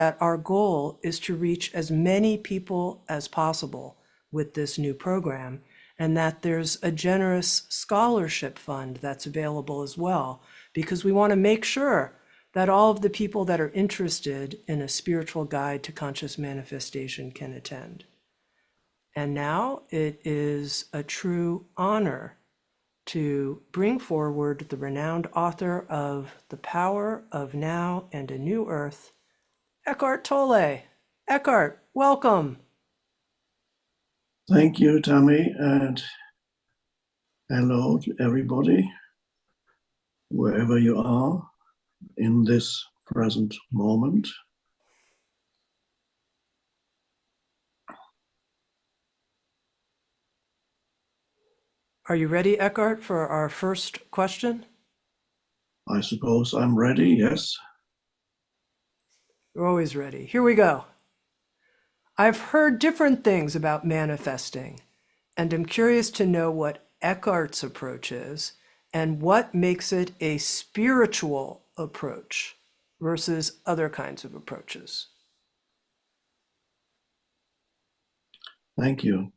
that our goal is to reach as many people as possible with this new program, and that there's a generous scholarship fund that's available as well, because we want to make sure that all of the people that are interested in a spiritual guide to conscious manifestation can attend. And now it is a true honor to bring forward the renowned author of The Power of Now and a New Earth, Eckhart Tolle. Eckhart, welcome. Thank you, Tammy, and hello to everybody, wherever you are in this present moment. Are you ready, Eckhart, for our first question? I suppose I'm ready, yes. You're always ready. Here we go. I've heard different things about manifesting, and I'm curious to know what Eckhart's approach is and what makes it a spiritual approach versus other kinds of approaches. Thank you.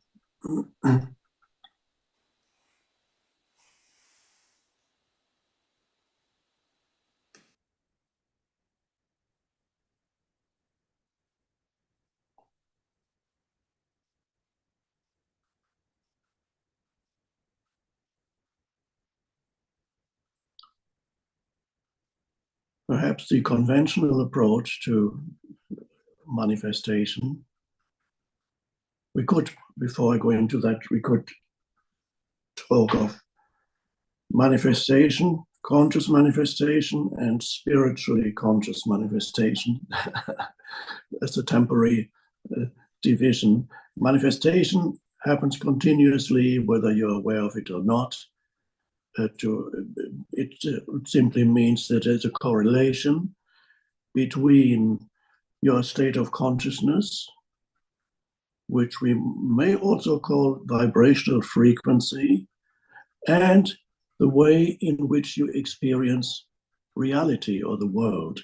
Perhaps the conventional approach to manifestation, we could, before I go into that, we could talk of manifestation, conscious manifestation, and spiritually conscious manifestation. That's a temporary division. Manifestation happens continuously, whether you're aware of it or not. It simply means that there's a correlation between your state of consciousness, which we may also call vibrational frequency, and the way in which you experience reality or the world.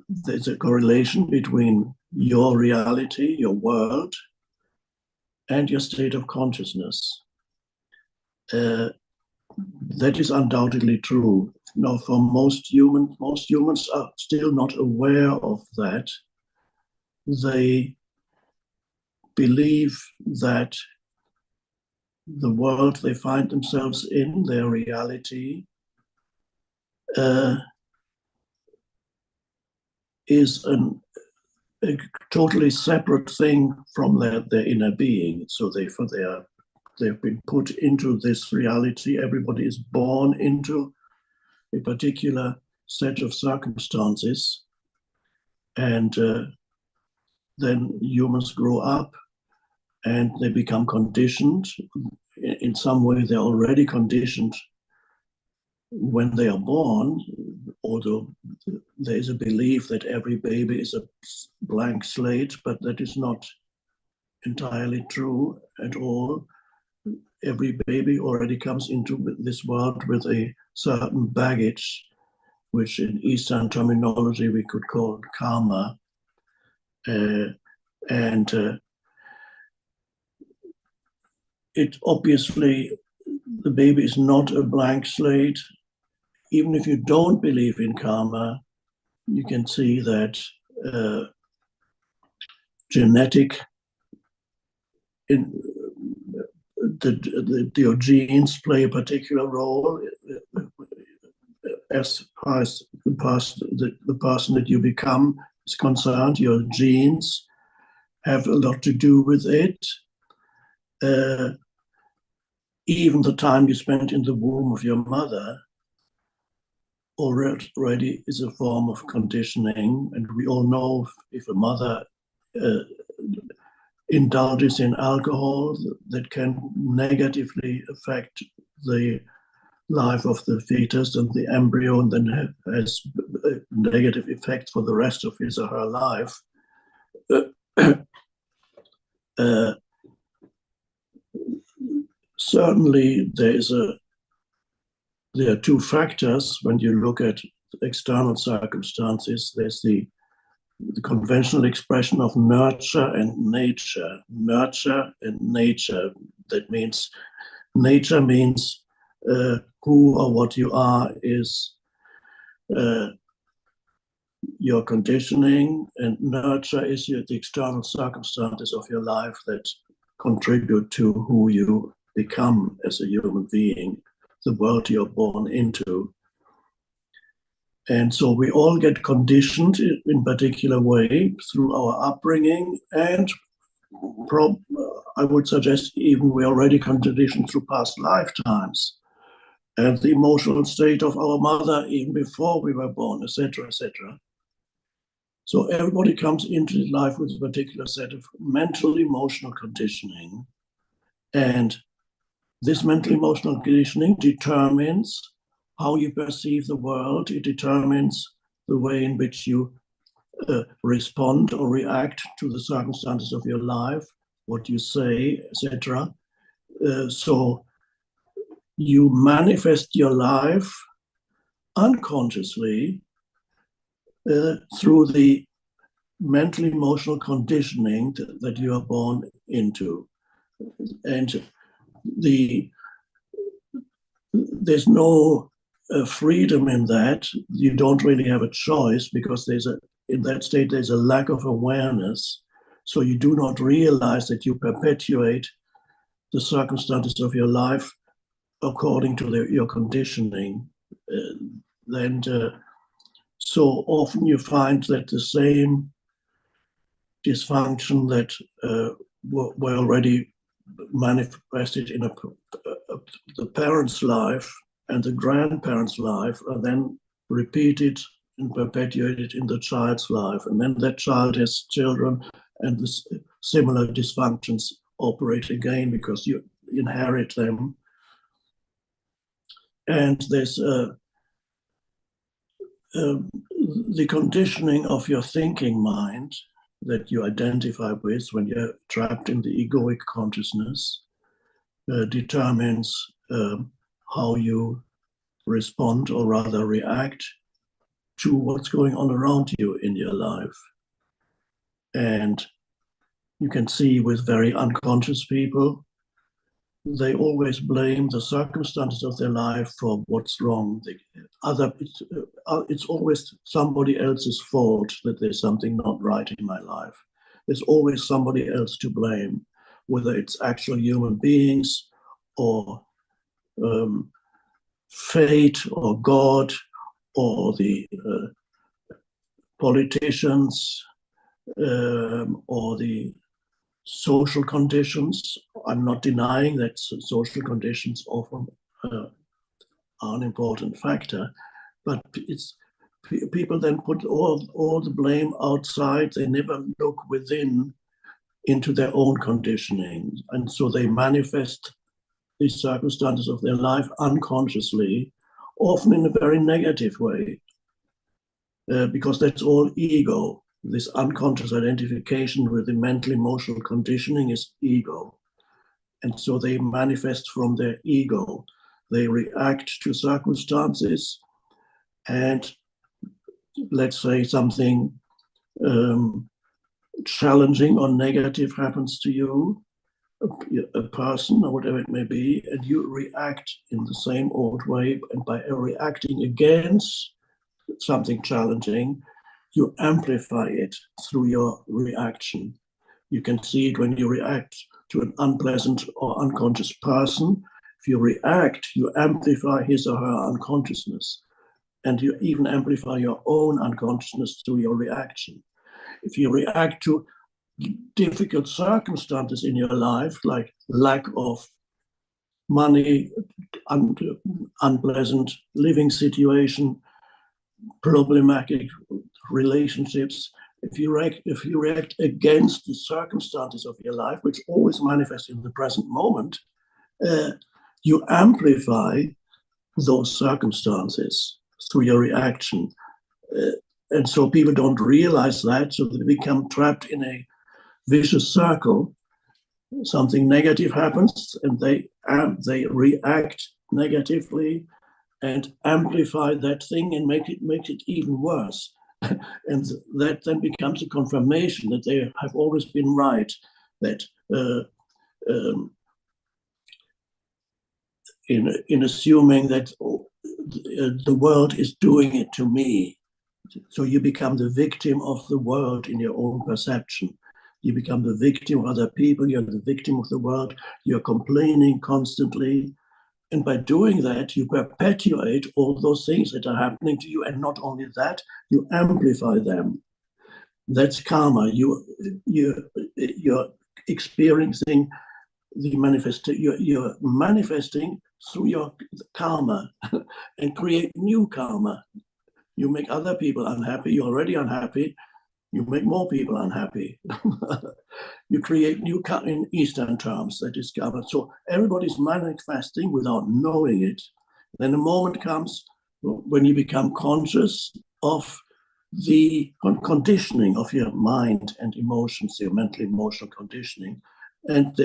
There's a correlation between your reality, your world, and your state of consciousness. That is undoubtedly true. Now, for most humans are still not aware of that. They believe that the world they find themselves in, their reality, is a totally separate thing from their inner being. So they've been put into this reality. Everybody is born into a particular set of circumstances, and then humans grow up and they become conditioned. In some way, they're already conditioned when they are born, although there is a belief that every baby is a blank slate, but that is not entirely true at all. Every baby already comes into this world with a certain baggage, which in Eastern terminology we could call karma. It obviously, the baby is not a blank slate. Even if you don't believe in karma, you can see that genetic, your genes play a particular role as far as the person that you become is concerned. Your genes have a lot to do with it. Even the time you spent in the womb of your mother already is a form of conditioning. And we all know if a mother indulges in alcohol, that can negatively affect the life of the fetus and the embryo, and then has negative effects for the rest of his or her life. Certainly, there are two factors when you look at external circumstances. There's the the conventional expression of nurture and nature. Nurture and nature. That means nature means who or what you are is your conditioning, and nurture is the external circumstances of your life that contribute to who you become as a human being, the world you're born into. And so we all get conditioned in particular way through our upbringing, and I would suggest even we are already conditioned through past lifetimes and the emotional state of our mother even before we were born, etc., etc. So everybody comes into life with a particular set of mental emotional conditioning, and this mental emotional conditioning determines how you perceive the world. It determines the way in which you respond or react to the circumstances of your life, what you say, etc. So you manifest your life unconsciously through the mental emotional conditioning that you are born into. And there's no freedom in that. You don't really have a choice, because in that state there's a lack of awareness. So you do not realize that you perpetuate the circumstances of your life according to your conditioning. So often you find that the same dysfunction that were already manifested in the parent's life and the grandparent's life are then repeated and perpetuated in the child's life. And then that child has children, and the similar dysfunctions operate again because you inherit them. And there's the conditioning of your thinking mind that you identify with when you're trapped in the egoic consciousness determines how you respond, or rather react, to what's going on around you in your life. And you can see with very unconscious people, they always blame the circumstances of their life for what's wrong. It's always somebody else's fault that there's something not right in my life. There's always somebody else to blame, whether it's actual human beings or fate or God or the politicians or the social conditions. I'm not denying that social conditions often are an important factor, but people then put all the blame outside. They never look within into their own conditioning, and so they manifest these circumstances of their life unconsciously, often in a very negative way, because that's all ego. This unconscious identification with the mental emotional conditioning is ego. And so they manifest from their ego. They react to circumstances, and let's say something challenging or negative happens to you, a person or whatever it may be, and you react in the same old way. And by reacting against something challenging, you amplify it through your reaction. You can see it when you react to an unpleasant or unconscious person. If you react, you amplify his or her unconsciousness, and you even amplify your own unconsciousness through your reaction. If you react to difficult circumstances in your life, like lack of money, unpleasant living situation, problematic relationships, if you react against the circumstances of your life, which always manifest in the present moment, you amplify those circumstances through your reaction. And so people don't realize that, so they become trapped in a vicious circle. Something negative happens, and they react negatively and amplify that thing and make it even worse. And that then becomes a confirmation that they have always been right, that in assuming that the world is doing it to me. So you become the victim of the world in your own perception. You become the victim of other people. You're the victim of the world. You're complaining constantly. And by doing that, you perpetuate all those things that are happening to you. And not only that, you amplify them. That's karma. You're experiencing you're manifesting through your karma and create new karma. You make other people unhappy. You're already unhappy. You make more people unhappy. You create new in Eastern terms that is covered. So everybody's manifesting without knowing it. Then a moment comes when you become conscious of the conditioning of your mind and emotions, your mental emotional conditioning. And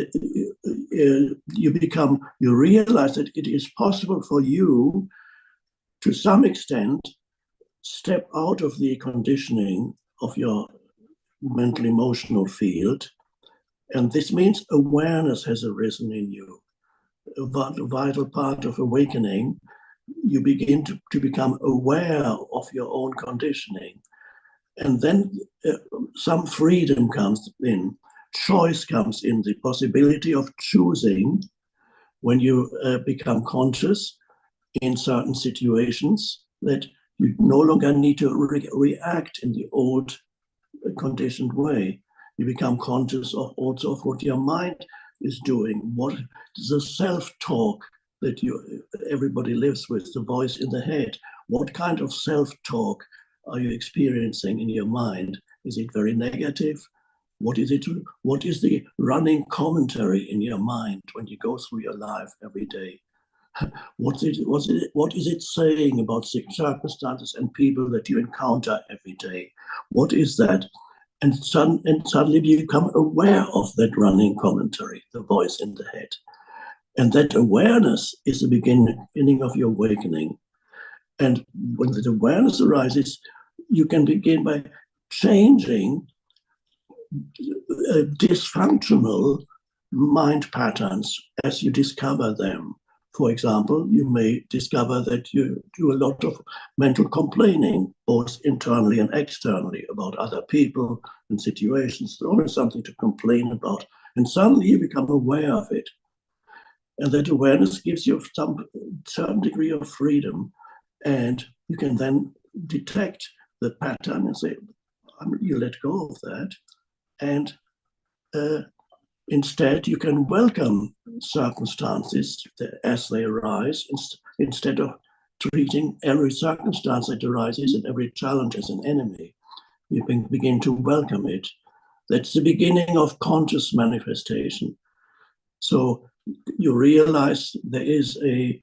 you realize that it is possible for you to some extent step out of the conditioning of your mental emotional field. And this means awareness has arisen in you, a vital part of awakening. You begin to become aware of your own conditioning. And then some freedom comes in, choice comes in, the possibility of choosing when you become conscious in certain situations, that you no longer need to react in the old conditioned way. You become conscious of also of what your mind is doing, what is the self-talk that everybody lives with, the voice in the head. What kind of self-talk are you experiencing in your mind? Is it very negative? What is it? What is the running commentary in your mind when you go through your life every day? What is it saying about circumstances and people that you encounter every day? What is that? And suddenly you become aware of that running commentary, the voice in the head. And that awareness is the beginning of your awakening. And when that awareness arises, you can begin by changing dysfunctional mind patterns as you discover them. For example, you may discover that you do a lot of mental complaining, both internally and externally, about other people and situations. There's always something to complain about. And suddenly you become aware of it. And that awareness gives you some certain degree of freedom. And you can then detect the pattern and say, you let go of that. And instead, you can welcome circumstances as they arise, instead of treating every circumstance that arises and every challenge as an enemy. You can begin to welcome it. That's the beginning of conscious manifestation. So you realize there is an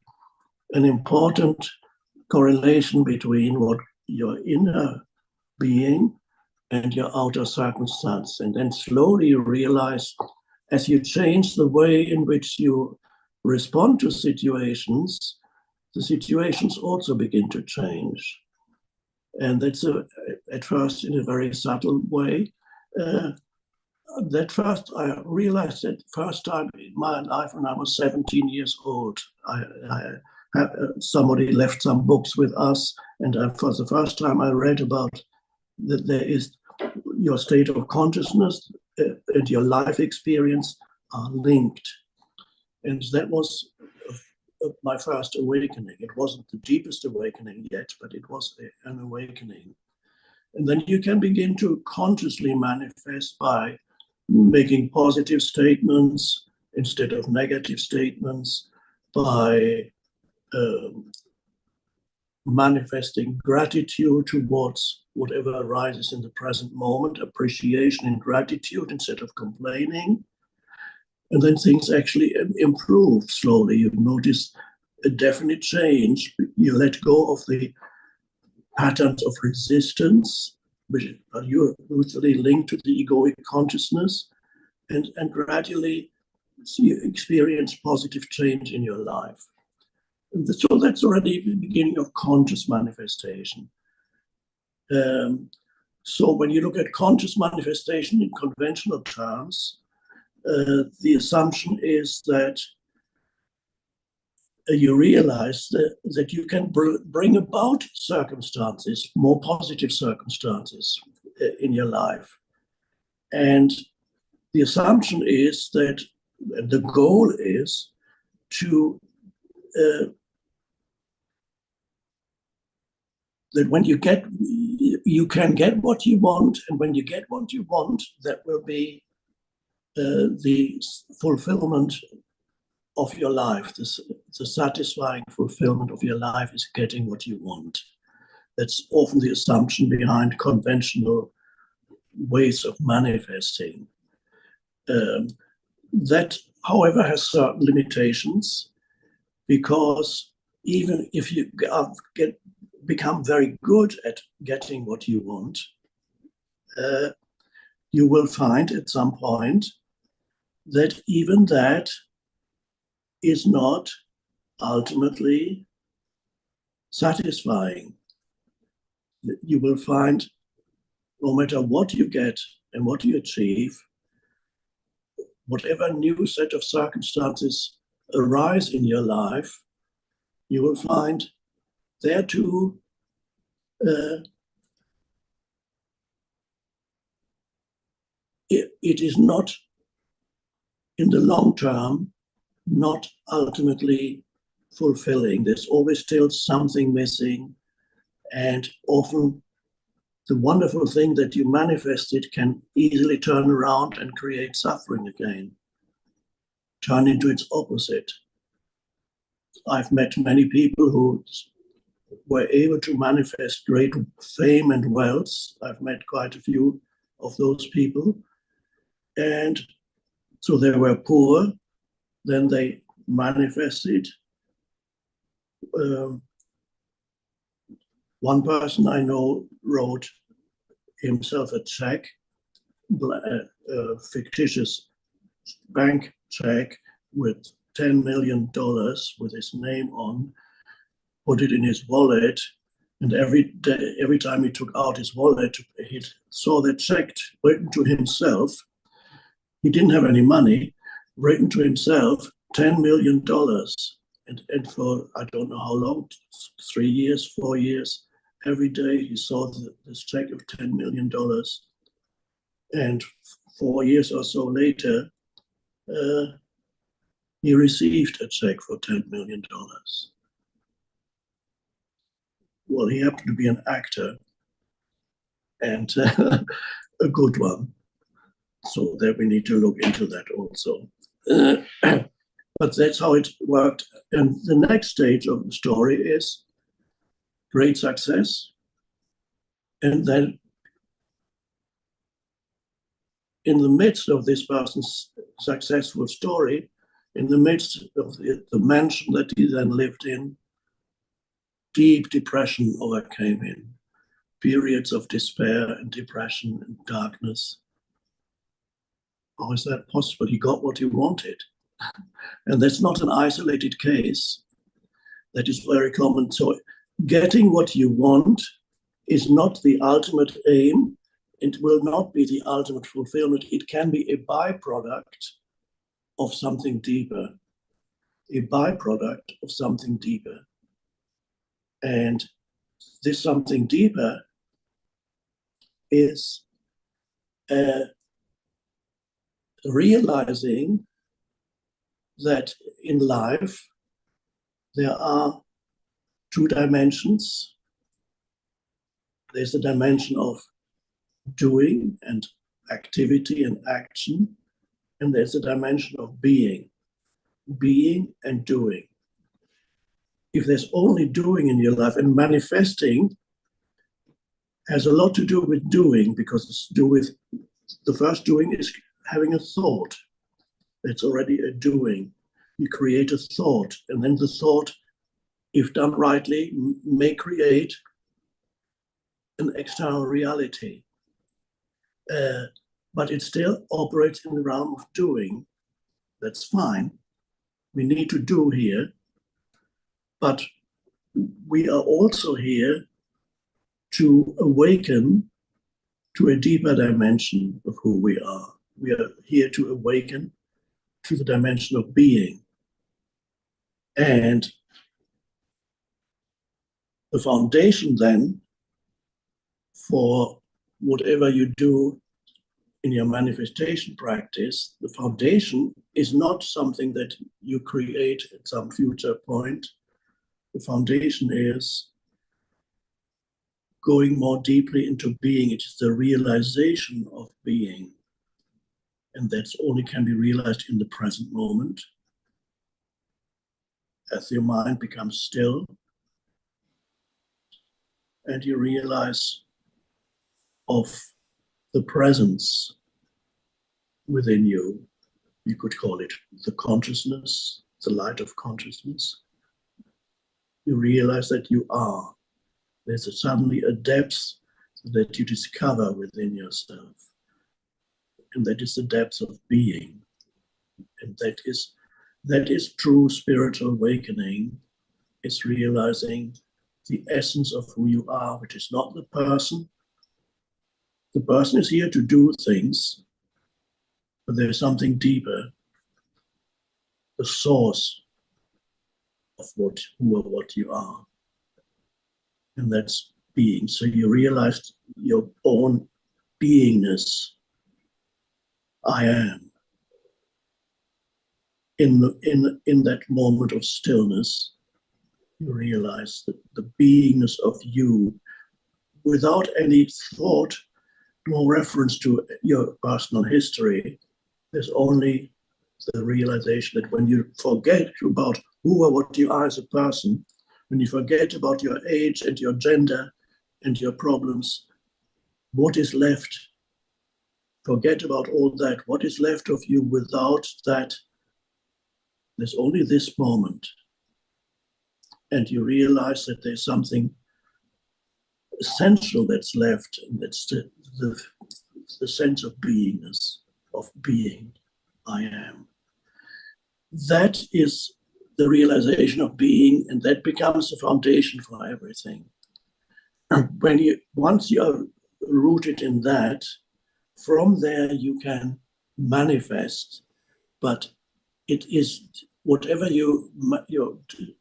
important correlation between what your inner being and your outer circumstance. And then slowly you realize, as you change the way in which you respond to situations, the situations also begin to change. And that's at first in a very subtle way. That first, I realized that first time in my life when I was 17 years old. Somebody left some books with us, and for the first time I read about that there is your state of consciousness and your life experience are linked. And that was my first awakening. It wasn't the deepest awakening yet, but it was an awakening. And then you can begin to consciously manifest by making positive statements instead of negative statements, by manifesting gratitude towards whatever arises in the present moment, appreciation and gratitude instead of complaining. And then things actually improve slowly. You notice a definite change. You let go of the patterns of resistance, which are usually linked to the egoic consciousness, and gradually you experience positive change in your life. And so that's already the beginning of conscious manifestation. So when you look at conscious manifestation in conventional terms, the assumption is that you realize that you can bring about circumstances, more positive circumstances in your life. And the assumption is that the goal is to that when you can get what you want, and when you get what you want, that will be the fulfillment of your life. The satisfying fulfillment of your life is getting what you want. That's often the assumption behind conventional ways of manifesting. That, however, has certain limitations, because even if you become very good at getting what you want, you will find at some point that even that is not ultimately satisfying. You will find no matter what you get and what you achieve, whatever new set of circumstances arise in your life, you will find there too it is not, in the long term, not ultimately fulfilling. There's always still something missing, and often the wonderful thing that you manifested can easily turn around and create suffering again, turn into its opposite. I've met many people who were able to manifest great fame and wealth. I've met quite a few of those people. And so they were poor, then they manifested. One person I know wrote himself a check, a fictitious bank check with $10 million with his name on, put it in his wallet, and every time he took out his wallet, he saw the check written to himself. He didn't have any money, written to himself, $10 million. And for, I don't know how long, 3 years, 4 years, every day he saw this check of $10 million. And 4 years or so later, he received a check for $10 million. Well, he happened to be an actor, and a good one. So there we need to look into that also. But that's how it worked. And the next stage of the story is great success. And then in the midst of this person's successful story, in the midst of the mansion that he then lived in, deep depression overcame him, periods of despair and depression and darkness. How is that possible? He got what he wanted. And that's not an isolated case. That is very common. So getting what you want is not the ultimate aim. It will not be the ultimate fulfillment. It can be a byproduct of something deeper, a byproduct of something deeper. And this something deeper is realizing that in life there are two dimensions. There's the dimension of doing and activity and action, and there's the dimension of being and doing. If there's only doing in your life, and manifesting has a lot to do with doing, because it's to do with the first doing is having a thought. It's already a doing. You create a thought, and then the thought, if done rightly, may create an external reality. But it still operates in the realm of doing. That's fine. We need to do here, but we are also here to awaken to a deeper dimension of who we are. We are here to awaken to the dimension of being. And the foundation then for whatever you do in your manifestation practice, the foundation is not something that you create at some future point. The foundation is going more deeply into being. It is the realization of being. And that only can be realized in the present moment. As your mind becomes still and you realize of the presence within you, you could call it the consciousness, the light of consciousness. You realize that you are. There's suddenly a depth that you discover within yourself. And that is the depth of being. And that is true spiritual awakening. It's realizing the essence of who you are, which is not the person. The person is here to do things, but there's something deeper, the source of who or what you are. And that's being. So you realize your own beingness. I am. In that moment of stillness, you realize that the beingness of you, without any thought nor reference to your personal history, there's only the realization that when you forget about who or what you are as a person, when you forget about your age and your gender and your problems, what is left? Forget about all that. What is left of you without that? There's only this moment. And you realize that there's something essential that's left, and that's the sense of beingness, of being. I am. That is the realization of being, and that becomes the foundation for everything. Once you are rooted in that, from there you can manifest, but it is whatever you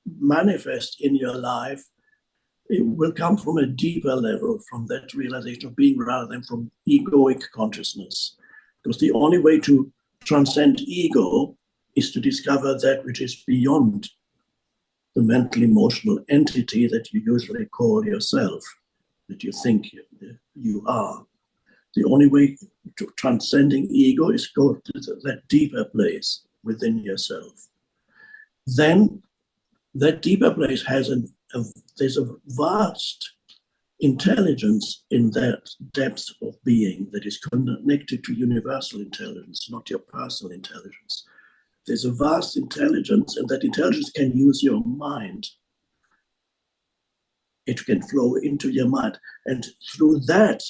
manifest in your life, it will come from a deeper level, from that realization of being rather than from egoic consciousness. Because the only way to transcend ego is to discover that which is beyond the mental emotional entity that you usually call yourself, that you think you are. The only way to transcending ego is go to that deeper place within yourself. Then that deeper place there's a vast intelligence in that depth of being that is connected to universal intelligence, not your personal intelligence. There's a vast intelligence, and that intelligence can use your mind. It can flow into your mind. And through that,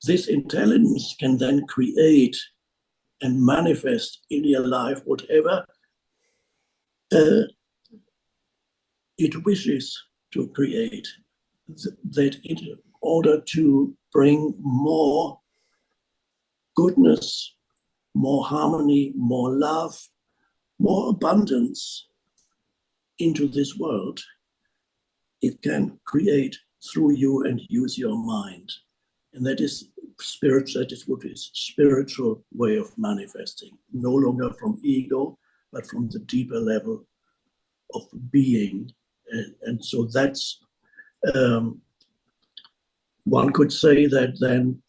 this intelligence can then create and manifest in your life whatever it wishes to create. That in order to bring more goodness, more harmony, more love, more abundance into this world, it can create through you and use your mind. And that is what is spiritual way of manifesting, no longer from ego, but from the deeper level of being. And so that's, one could say that then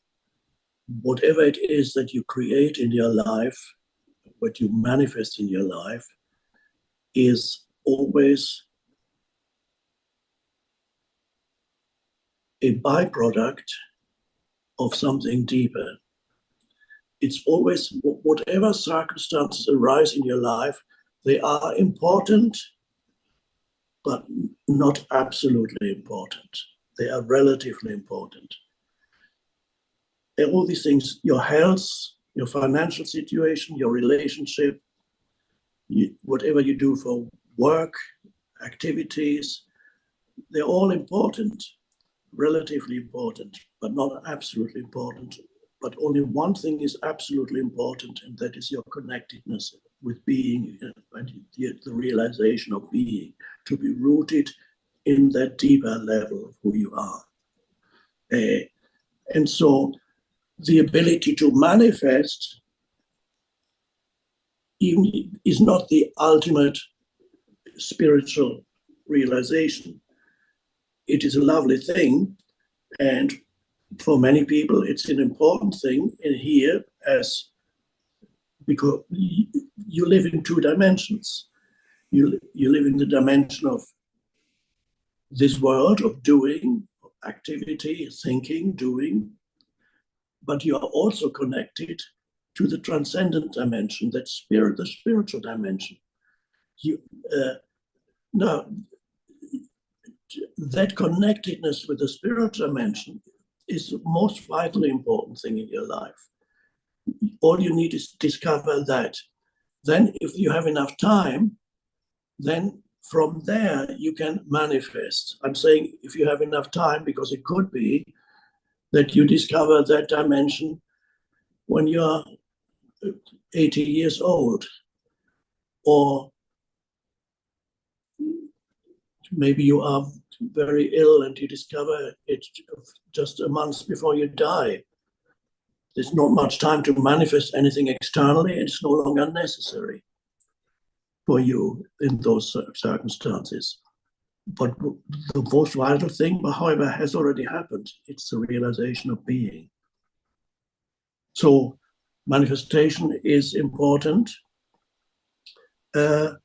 whatever it is that you create in your life, what you manifest in your life, is always a byproduct of something deeper. It's always, whatever circumstances arise in your life, they are important, but not absolutely important. They are relatively important. And all these things, your health, your financial situation, your relationship, whatever you do for work, activities, they're all important. relatively important, but not absolutely important. But only one thing is absolutely important, and that is your connectedness with being and the realization of being, to be rooted in that deeper level of who you are. And so the ability to manifest even is not the ultimate spiritual realization. It is a lovely thing, and for many people it's an important thing in here, as because you live in two dimensions. You live in the dimension of this world of doing, of activity, thinking, doing, but you are also connected to the transcendent dimension, that spirit, the spiritual dimension. Now, that connectedness with the spiritual dimension is the most vitally important thing in your life. All you need is to discover that. Then, if you have enough time, then from there you can manifest. I'm saying if you have enough time, because it could be that you discover that dimension when you're 80 years old, or maybe you are very ill and you discover it just a month before you die. There's not much time to manifest anything externally. It's no longer necessary for you in those circumstances. But the most vital thing, however, has already happened. It's the realization of being. So manifestation is important, but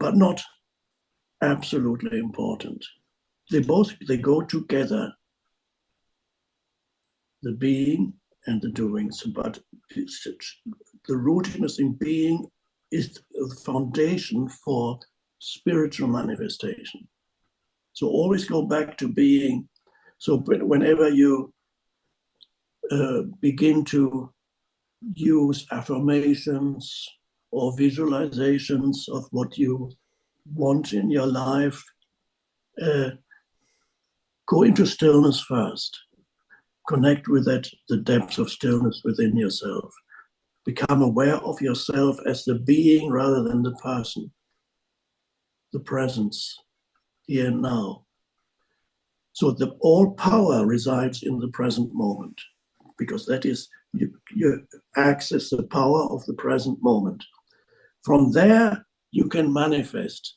not absolutely important. They go together, the being and the doing. But the rootedness in being is the foundation for spiritual manifestation. So always go back to being. So whenever you begin to use affirmations or visualizations of what you want in your life, go into stillness first. Connect with that, the depth of stillness within yourself. Become aware of yourself as the being rather than the person, the presence, here and now. So all power resides in the present moment, because that is, you access the power of the present moment. From there, you can manifest.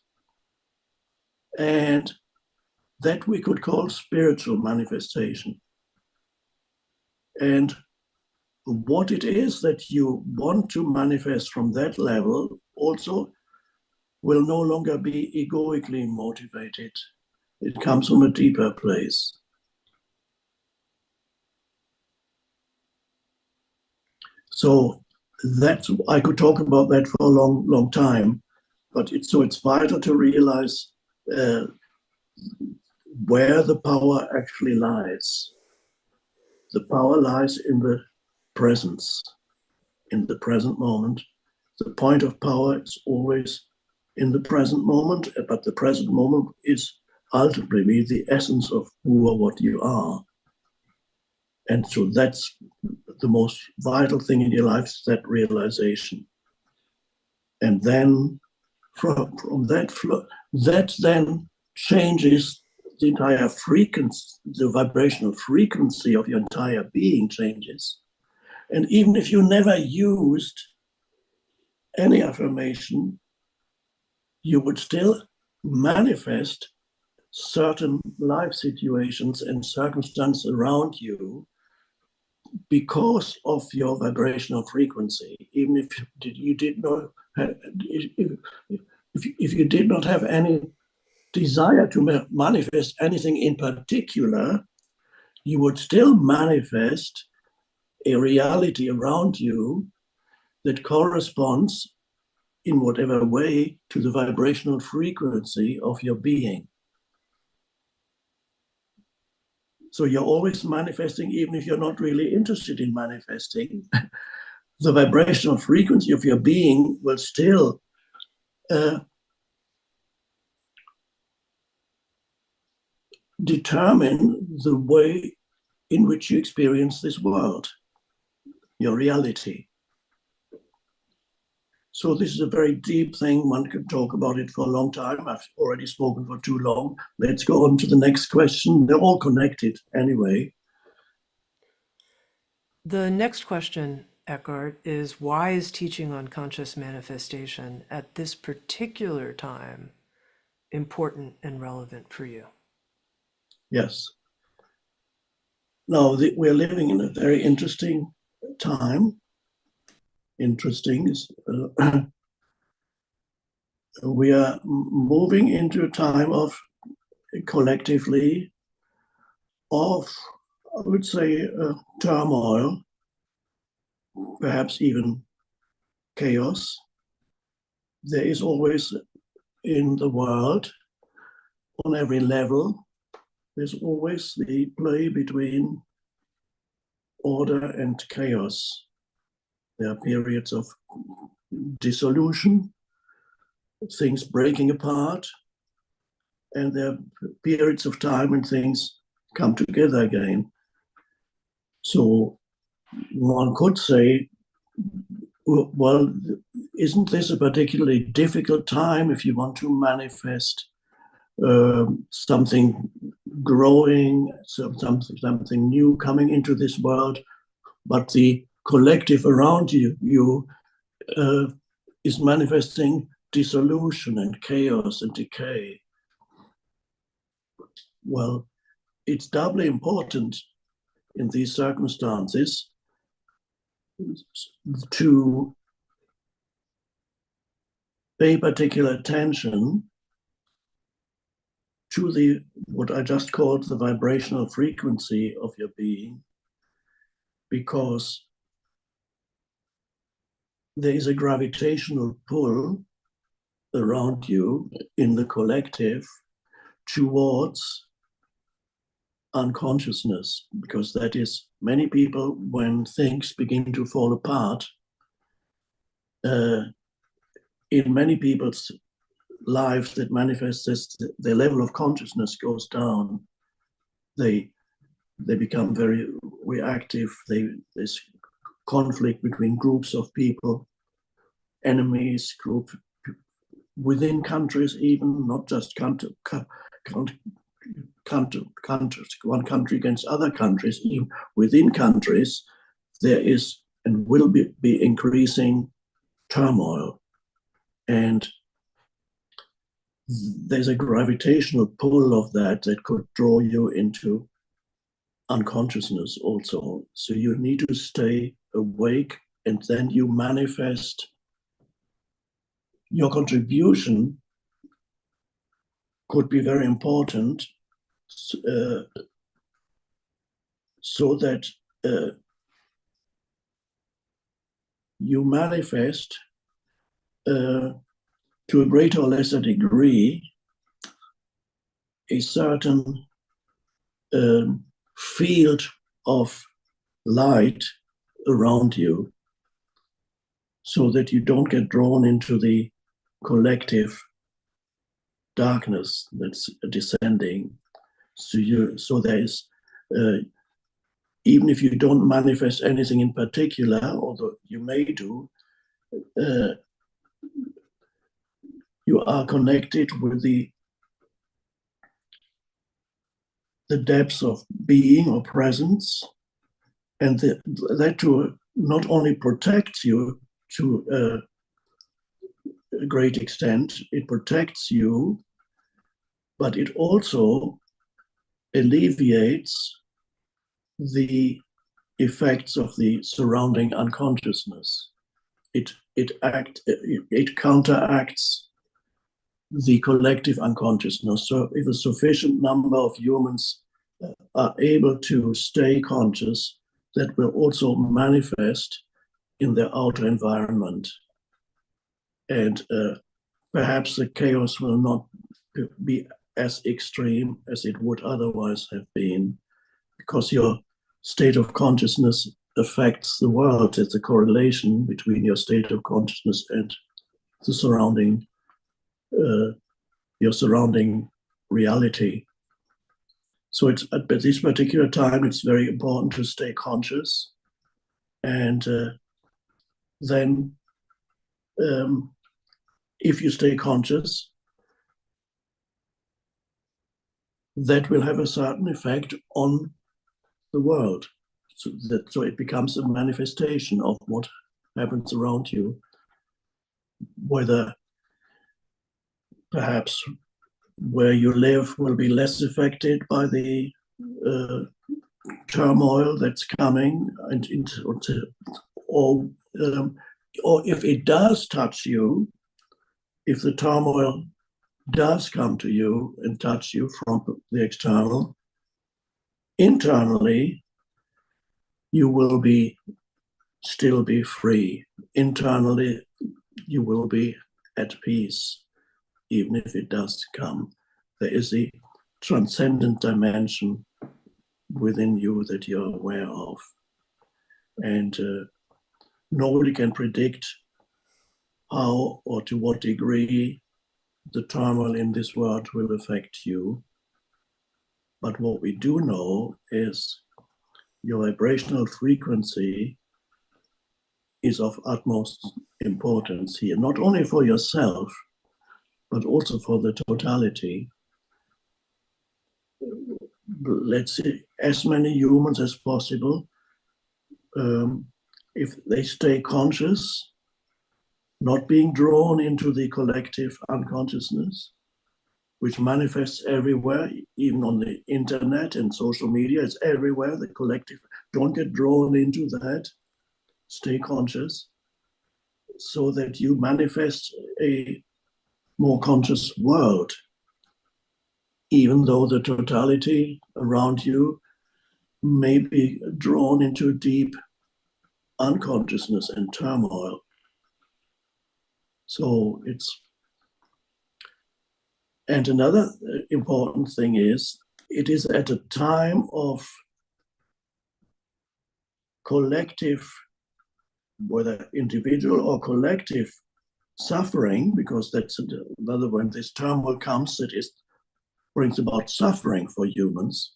And that we could call spiritual manifestation. And what it is that you want to manifest from that level also will no longer be egoically motivated. It comes from a deeper place. So I could talk about that for a long, long time, but it's vital to realize where the power actually lies. The power lies in the presence, in the present moment. The point of power is always in the present moment, but the present moment is ultimately the essence of who or what you are. And so that's the most vital thing in your life, is that realization. And then from that then changes the entire frequency, the vibrational frequency of your entire being changes. And even if you never used any affirmation, you would still manifest certain life situations and circumstances around you because of your vibrational frequency. Even if you did not have, if you did not have any desire to manifest anything in particular, you would still manifest a reality around you that corresponds in whatever way to the vibrational frequency of your being. So you're always manifesting, even if you're not really interested in manifesting. The vibrational frequency of your being will still determine the way in which you experience this world, your reality. So this is a very deep thing. One could talk about it for a long time. I've already spoken for too long. Let's go on to the next question. They're all connected anyway. The next question, Eckhart, is why is teaching on conscious manifestation at this particular time important and relevant for you? Yes. Now, we're living in a very interesting time. Interesting is we are moving into a time of collectively of, I would say, turmoil, perhaps even chaos. There is always in the world, on every level, there's always the play between order and chaos. There are periods of dissolution, things breaking apart, and there are periods of time when things come together again. So one could say, well, isn't this a particularly difficult time if you want to manifest something growing, something new coming into this world, but the collective around you is manifesting dissolution and chaos and decay? Well, it's doubly important in these circumstances to pay particular attention to the what I just called the vibrational frequency of your being, because there is a gravitational pull around you in the collective towards unconsciousness, because that is many people, when things begin to fall apart, in many people's lives that manifests this, their level of consciousness goes down. They become very reactive. There's conflict between groups of people, enemies, group within countries, even not just one country against other countries. Even within countries, there is and will be increasing turmoil, and there's a gravitational pull of that could draw you into unconsciousness also. So you need to stay awake, and then you manifest your contribution could be very important, so that you manifest to a greater or lesser degree a certain field of light around you, so that you don't get drawn into the collective darkness that's descending. So there is, even if you don't manifest anything in particular, although you may do, you are connected with the depths of being or presence, and that to not only protects you to a great extent, it protects you, but it also alleviates the effects of the surrounding unconsciousness. It counteracts the collective unconsciousness. So if a sufficient number of humans are able to stay conscious, that will also manifest in their outer environment. And perhaps the chaos will not be as extreme as it would otherwise have been, because your state of consciousness affects the world. It's a correlation between your state of consciousness and the surrounding, your surrounding reality. So it's at this particular time, it's very important to stay conscious. And then if you stay conscious, that will have a certain effect on the world. So it becomes a manifestation of what happens around you, whether perhaps where you live will be less affected by the turmoil that's coming, or if it does touch you, if the turmoil does come to you and touch you from the external, internally, you will still be free. Internally, you will be at peace, even if it does come. There is a transcendent dimension within you that you're aware of. And nobody can predict how or to what degree the turmoil in this world will affect you. But what we do know is your vibrational frequency is of utmost importance here, not only for yourself, but also for the totality. Let's say as many humans as possible, if they stay conscious, not being drawn into the collective unconsciousness, which manifests everywhere, even on the internet and social media, it's everywhere, the collective. Don't get drawn into that. Stay conscious so that you manifest a more conscious world, even though the totality around you may be drawn into deep unconsciousness and turmoil. So and another important thing is, it is at a time of collective, whether individual or collective suffering, because that's another, when this turmoil comes, brings about suffering for humans.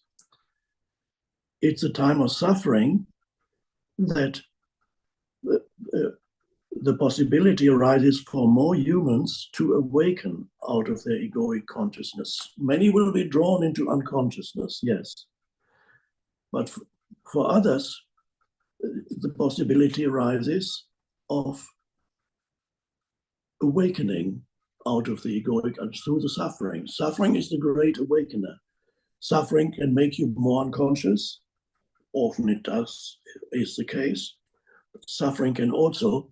It's a time of suffering that the possibility arises for more humans to awaken out of their egoic consciousness. Many will be drawn into unconsciousness, yes. But for others, the possibility arises of awakening out of the egoic through the suffering. Suffering is the great awakener. Suffering can make you more unconscious. Often it is the case. But suffering can also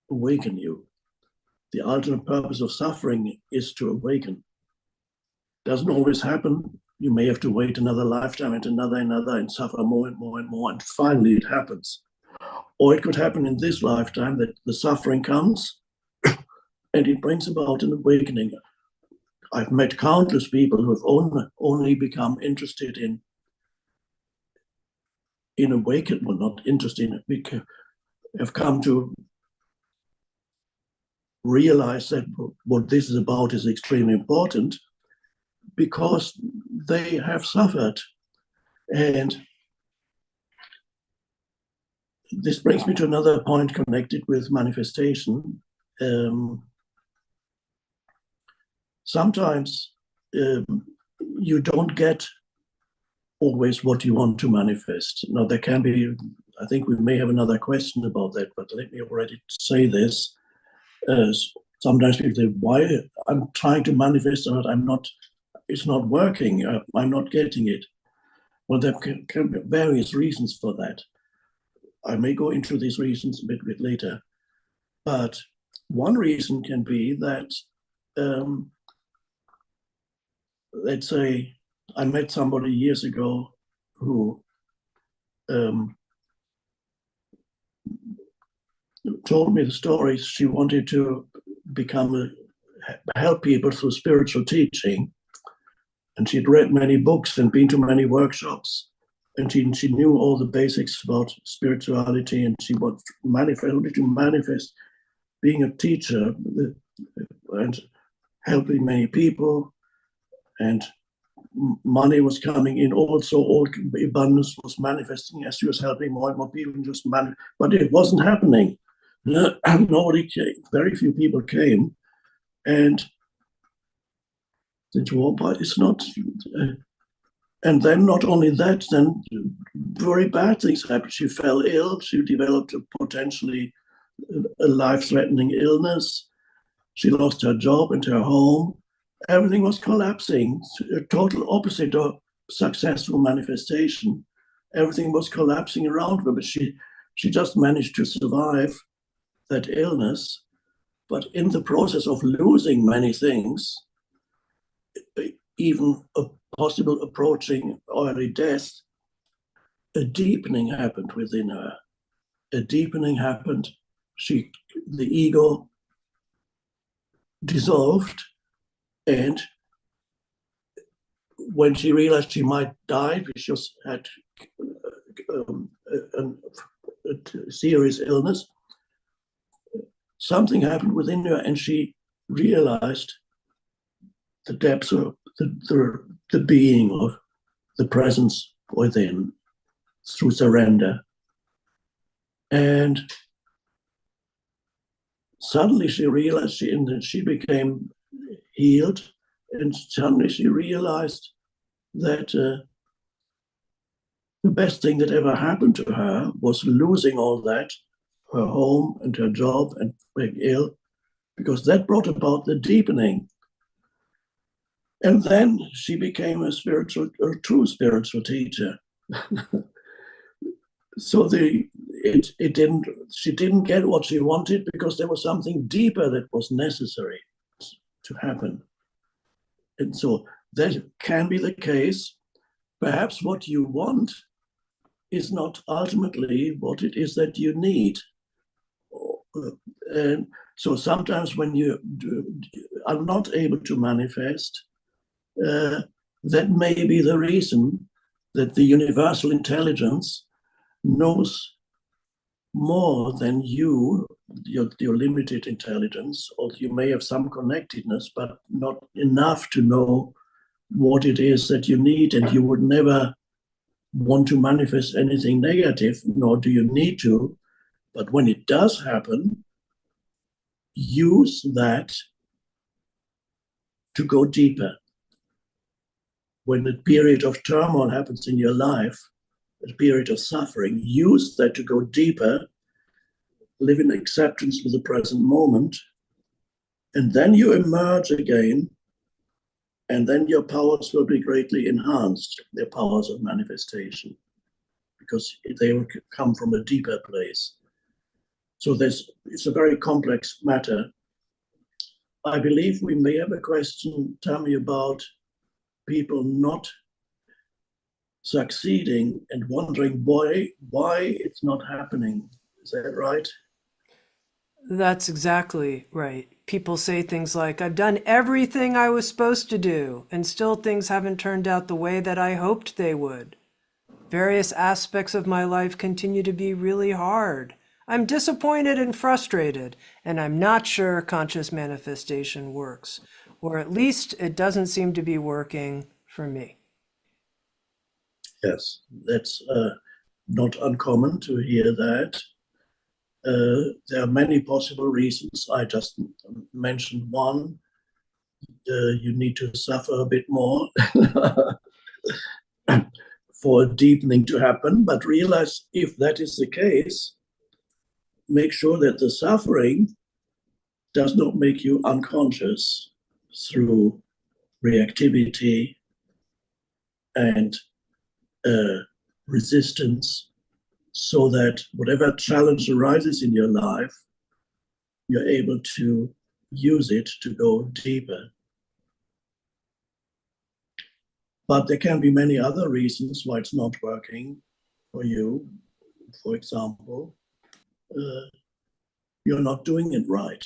awaken you. The ultimate purpose of suffering is to awaken. Doesn't always happen. You may have to wait another lifetime and another, and suffer more and more and more, and finally it happens. Or it could happen in this lifetime that the suffering comes and it brings about an awakening. I've met countless people who have only become interested in awakening, well, not interested in, have come to realize that what this is about is extremely important because they have suffered. And this brings me to another point connected with manifestation. Sometimes you don't get always what you want to manifest. Now, there can be, I think we may have another question about that, but let me already say this. Sometimes people say, why I'm trying to manifest or it's not working, I'm not getting it. Well, there can be various reasons for that. I may go into these reasons a bit later. But one reason can be that, let's say, I met somebody years ago who told me the story. She wanted to help people through spiritual teaching. And she'd read many books and been to many workshops. And she knew all the basics about spirituality, and she wanted to manifest being a teacher and helping many people and money was coming in. Also, all abundance was manifesting as she was helping more and more people. But it wasn't happening. Nobody came. Very few people came, and but it's not. And then not only that, then very bad things happened. She fell ill. She developed a potentially a life-threatening illness. She lost her job and her home. Everything was collapsing. A total opposite of successful manifestation. Everything was collapsing around her, but she just managed to survive that illness. But in the process of losing many things, even a possible approaching early death, a deepening happened within her. A deepening happened. The ego dissolved, and when she realized she might die, she just had a serious illness, something happened within her, and she realized the depths of the being of the presence within through surrender. And suddenly she realized she became healed, and suddenly she realized that the best thing that ever happened to her was losing all that, her home and her job and being ill, because that brought about the deepening. And then she became a true spiritual teacher. So she didn't get what she wanted because there was something deeper that was necessary to happen. And so that can be the case. Perhaps what you want is not ultimately what it is that you need. And so sometimes when you are not able to manifest, that may be the reason that the universal intelligence knows more than your limited intelligence, or you may have some connectedness, but not enough to know what it is that you need, and you would never want to manifest anything negative, nor do you need to. But when it does happen, use that to go deeper. When a period of turmoil happens in your life, a period of suffering, use that to go deeper, live in acceptance with the present moment, and then you emerge again, and then your powers will be greatly enhanced, their powers of manifestation, because they will come from a deeper place. So it's a very complex matter. I believe we may have a question, Tammy, about people not succeeding and wondering why it's not happening. Is that right? That's exactly right. People say things like, I've done everything I was supposed to do, and still things haven't turned out the way that I hoped they would. Various aspects of my life continue to be really hard. I'm disappointed and frustrated, and I'm not sure conscious manifestation works, or at least it doesn't seem to be working for me. Yes, that's not uncommon to hear that. There are many possible reasons. I just mentioned one. You need to suffer a bit more for a deepening to happen, but realize if that is the case, make sure that the suffering does not make you unconscious through reactivity and resistance, so that whatever challenge arises in your life, you're able to use it to go deeper. But there can be many other reasons why it's not working for you. For example, you're not doing it right.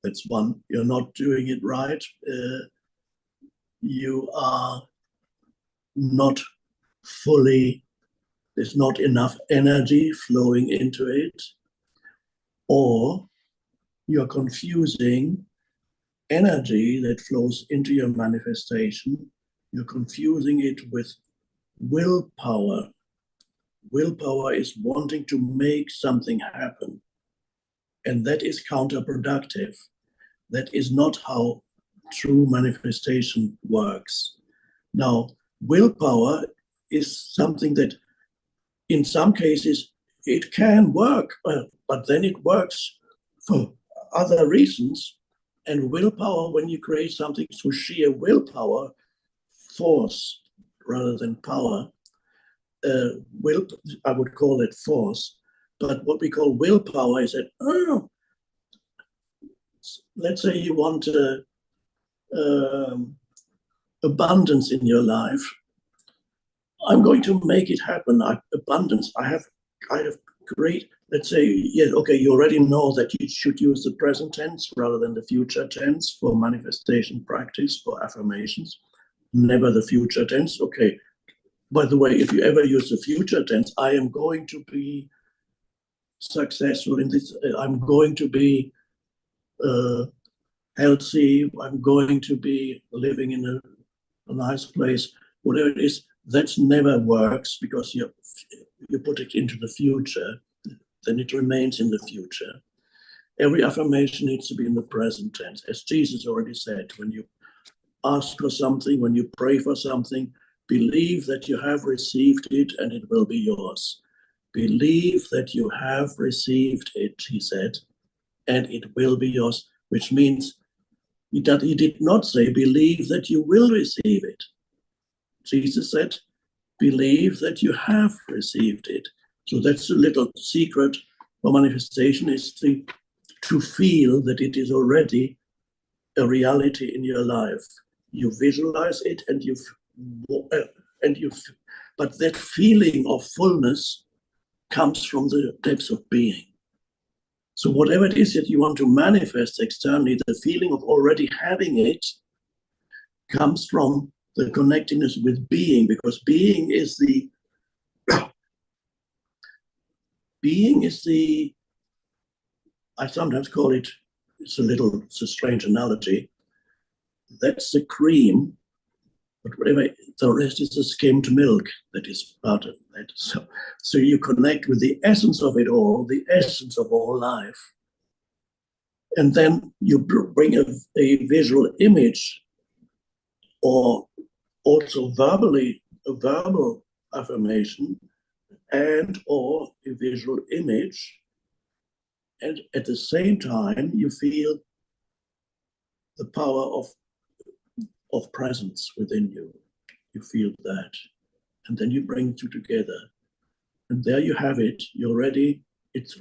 That's one. You're not doing it right. You are not fully, there's not enough energy flowing into it, or you're confusing energy that flows into your manifestation, you're confusing it with willpower. Willpower is wanting to make something happen. And that is counterproductive. That is not how true manifestation works. Now, willpower is something that in some cases it can work, but then it works for other reasons. And willpower, when you create something through sheer willpower, force rather than power, I would call it force. But what we call willpower is that, let's say you want abundance in your life. I'm going to make it happen. Abundance. I have great. Let's say, yes, okay. You already know that you should use the present tense rather than the future tense for manifestation practice, for affirmations. Never the future tense. Okay. By the way, if you ever use the future tense, I am going to be successful in this. I'm going to be healthy. I'm going to be living in a nice place. Whatever it is, that never works because you put it into the future, then it remains in the future. Every affirmation needs to be in the present tense. As Jesus already said, when you ask for something, when you pray for something, believe that you have received it and it will be yours. Believe that you have received it, he said, and it will be yours, which means he did not say, believe that you will receive it. Jesus said, believe that you have received it. So that's the little secret for manifestation, is to feel that it is already a reality in your life. You visualize it but that feeling of fullness comes from the depths of being. So whatever it is that you want to manifest externally, the feeling of already having it comes from the connectedness with being, because being is the I sometimes call it, it's a strange analogy, that's the cream, but whatever the rest is the skimmed milk that is part of that. So you connect with the essence of it all, the essence of all life. And then you bring a visual image, or also a verbal affirmation, and or a visual image. And at the same time, you feel the power of presence within you. You feel that. And then you bring two together. And there you have it. It's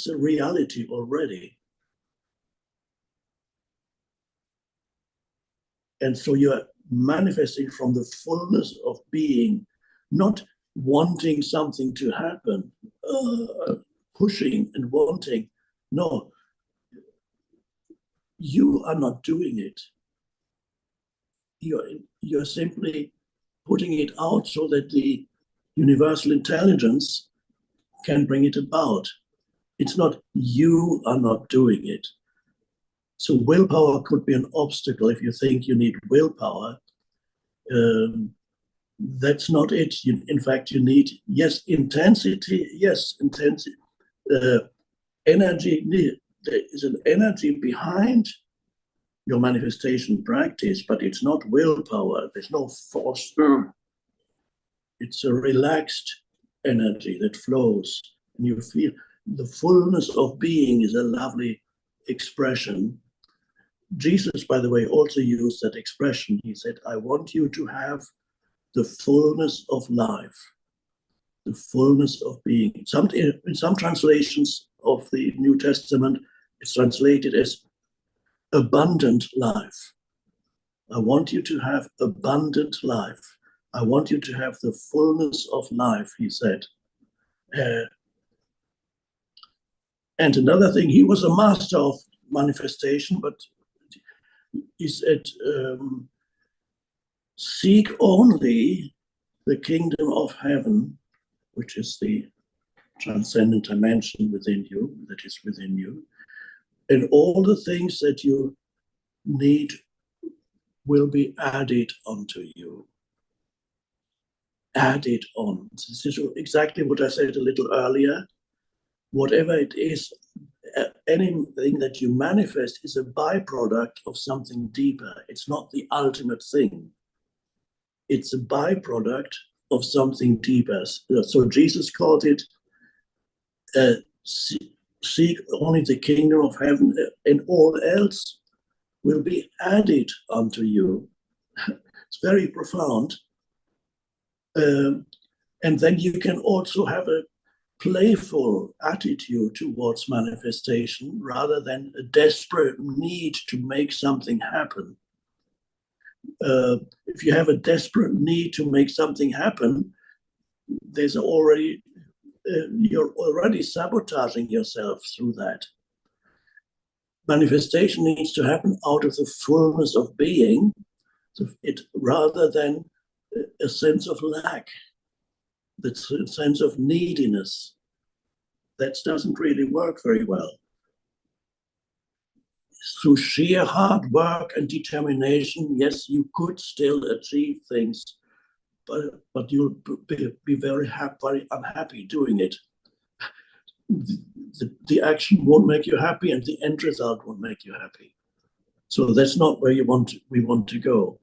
a reality already. And so you're manifesting from the fullness of being, not wanting something to happen, pushing and wanting. No, you are not doing it. You're simply putting it out so that the universal intelligence can bring it about. It's not, you are not doing it. So willpower could be an obstacle if you think you need willpower. That's not it. In fact, you need, intensity. Energy. There is an energy behind your manifestation practice, but it's not willpower. There's no force. It's a relaxed energy that flows, and you feel the fullness of being is a lovely expression. Jesus, by the way, also used that expression. He said, I want you to have the fullness of life, the fullness of being. In some translations of the New Testament, it's translated as abundant life. I want you to have abundant life. I want you to have the fullness of life, he said. And another thing, he was a master of manifestation, but he said, seek only the kingdom of heaven, which is the transcendent dimension within you, that is within you. And all the things that you need will be added onto you. Added on. This is exactly what I said a little earlier. Whatever it is, anything that you manifest is a byproduct of something deeper. It's not the ultimate thing. It's a byproduct of something deeper. So Jesus called it, seek only the kingdom of heaven, and all else will be added unto you. It's very profound. And then you can also have a playful attitude towards manifestation rather than a desperate need to make something happen. If you have a desperate need to make something happen, there's already you're already sabotaging yourself through that. Manifestation needs to happen out of the fullness of being, it rather than a sense of lack, the sense of neediness. That doesn't really work very well. Through sheer hard work and determination, yes, you could still achieve things, but you'll be very unhappy doing it. The action won't make you happy, and the end result won't make you happy. So that's not where we want to go.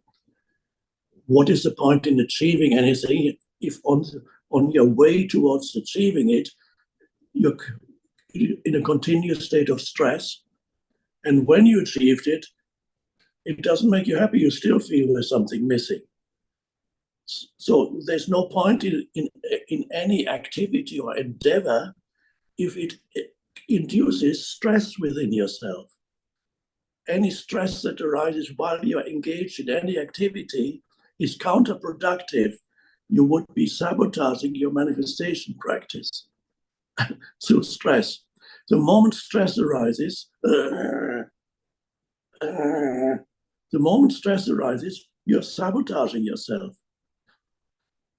What is the point in achieving anything if on your way towards achieving it, you're in a continuous state of stress, and when you achieved it, it doesn't make you happy. You still feel there's something missing. So there's no point in any activity or endeavor if it induces stress within yourself. Any stress that arises while you're engaged in any activity is counterproductive. You would be sabotaging your manifestation practice through stress. The moment stress arises, you're sabotaging yourself.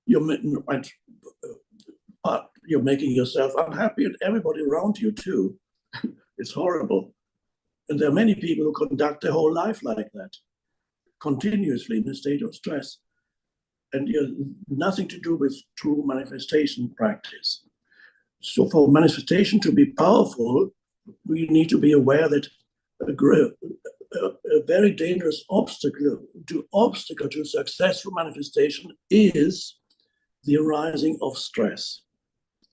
You're making yourself unhappy, and everybody around you too. It's horrible. And there are many people who conduct their whole life like that, continuously in a state of stress. And nothing to do with true manifestation practice. So for manifestation to be powerful, we need to be aware that a very dangerous obstacle to successful manifestation is the arising of stress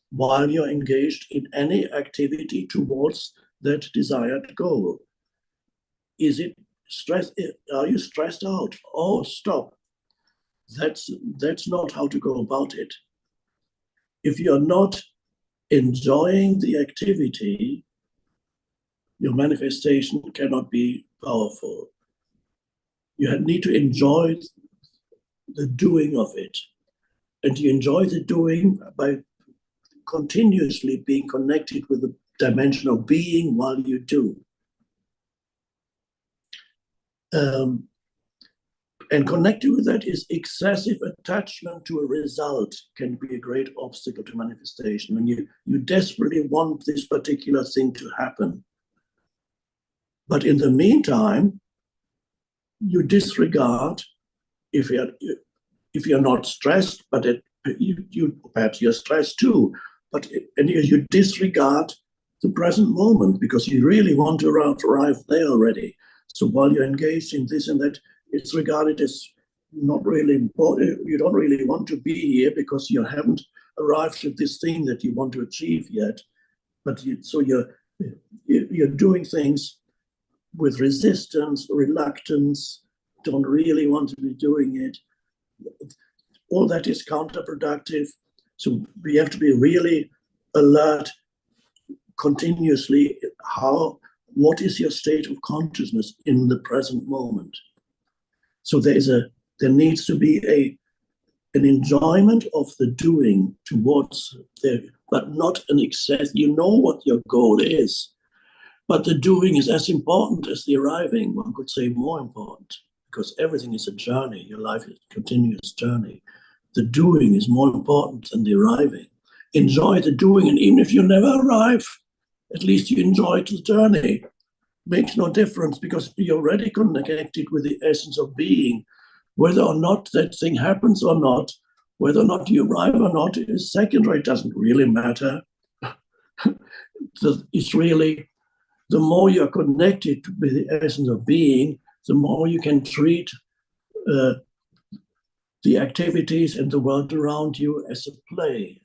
while you're engaged in any activity towards that desired goal. Is it stress? Are you stressed out? Oh, stop. That's not how to go about it. If you're not enjoying the activity, your manifestation cannot be powerful. You need to enjoy the doing of it. And you enjoy the doing by continuously being connected with the dimension of being while you do. And connected with that is excessive attachment to a result can be a great obstacle to manifestation. When you desperately want this particular thing to happen, but in the meantime, you disregard, if you're not stressed, but perhaps you're stressed too, and you disregard the present moment because you really want to arrive there already. So while you're engaged in this and that, it's regarded as not really important. You don't really want to be here because you haven't arrived at this thing that you want to achieve yet. But you're doing things with resistance, reluctance, don't really want to be doing it. All that is counterproductive. So we have to be really alert continuously. What is your state of consciousness in the present moment? So there needs to be an enjoyment of the doing but not an excess. You know what your goal is, but the doing is as important as the arriving. One could say more important, because everything is a journey. Your life is a continuous journey. The doing is more important than the arriving. Enjoy the doing, and even if you never arrive, at least you enjoyed the journey. makes no difference because you're already connected with the essence of being. Whether or not that thing happens or not, whether or not you arrive or not is secondary. It doesn't really matter. It's really, the more you're connected with the essence of being, the more you can treat the activities in the world around you as a play.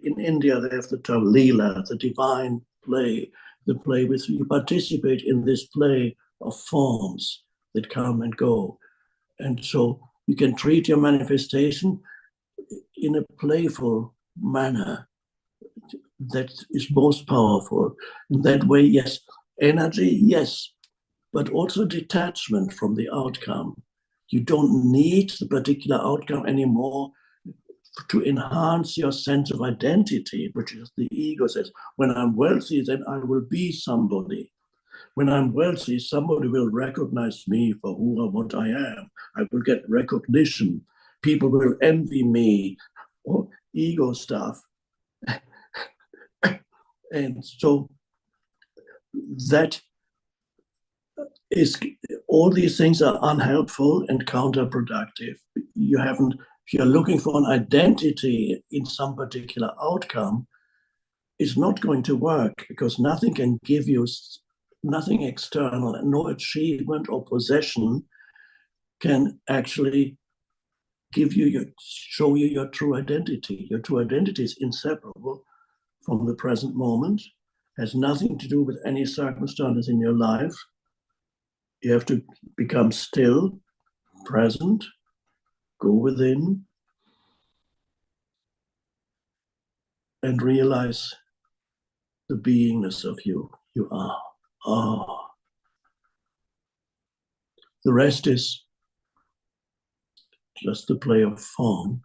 In India, they have the term Leela, the divine play, the play with you participate in this play of forms that come and go. And so you can treat your manifestation in a playful manner that is most powerful. In that way, yes, energy, yes, but also detachment from the outcome. You don't need the particular outcome anymore to enhance your sense of identity, which is the ego says, when I'm wealthy, then I will be somebody. When I'm wealthy, somebody will recognize me for who or what I am. I will get recognition. People will envy me, or ego stuff. And so that is, all these things are unhelpful and counterproductive. If you're looking for an identity in some particular outcome, it's not going to work because nothing can give you, nothing external, and no achievement or possession can actually show you your true identity. Your true identity is inseparable from the present moment, has nothing to do with any circumstances in your life. You have to become still, present, go within, and realize the beingness of you. You are. Ah. The rest is just the play of form.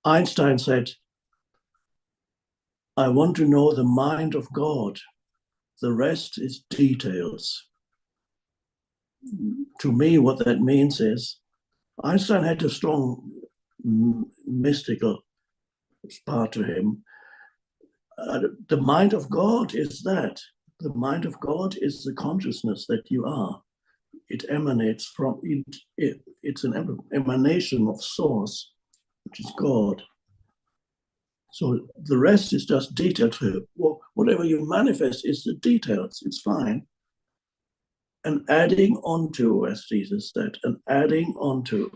Einstein said, I want to know the mind of God. The rest is details. To me, what that means is Einstein had a strong mystical part to him. The mind of God is that. The mind of God is the consciousness that you are. It emanates from it. It's an emanation of source, which is God. So the rest is just detail to well, whatever you manifest is the details. It's fine. And adding on to, as Jesus said, and adding on to.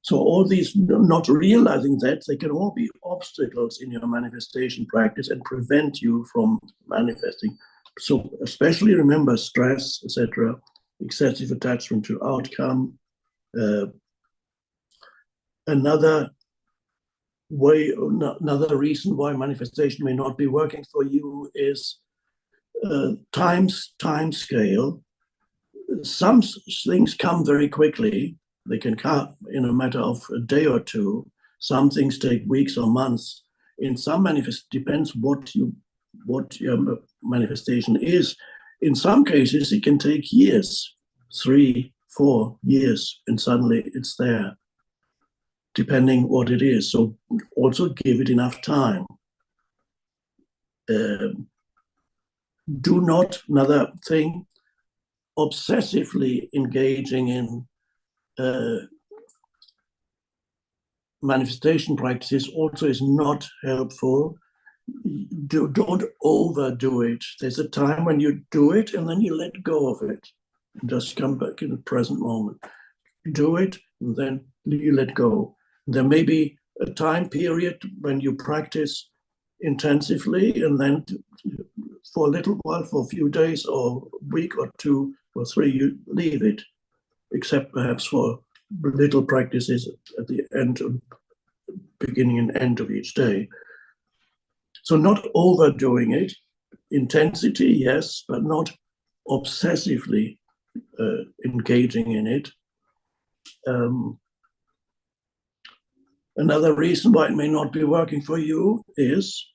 So all these, not realizing that, they can all be obstacles in your manifestation practice and prevent you from manifesting. So especially remember stress, etc., excessive attachment to outcome. Another reason why manifestation may not be working for you is time scale. Some things come very quickly. They can come in a matter of a day or two. Some things take weeks or months. In some depends what your manifestation is. In some cases, it can take years, 3, 4 years, and suddenly it's there, depending what it is. So also give it enough time. Do not, another thing, obsessively engaging in manifestation practices also is not helpful. Don't overdo it. There's a time when you do it and then you let go of it and just come back in the present moment. Do it and then you let go. There may be a time period when you practice intensively and then for a little while, for a few days or a week or 2 or 3, you leave it, except perhaps for little practices at the end of beginning and end of each day. So not overdoing it. Intensity, yes, but not obsessively engaging in it. Another reason why it may not be working for you is,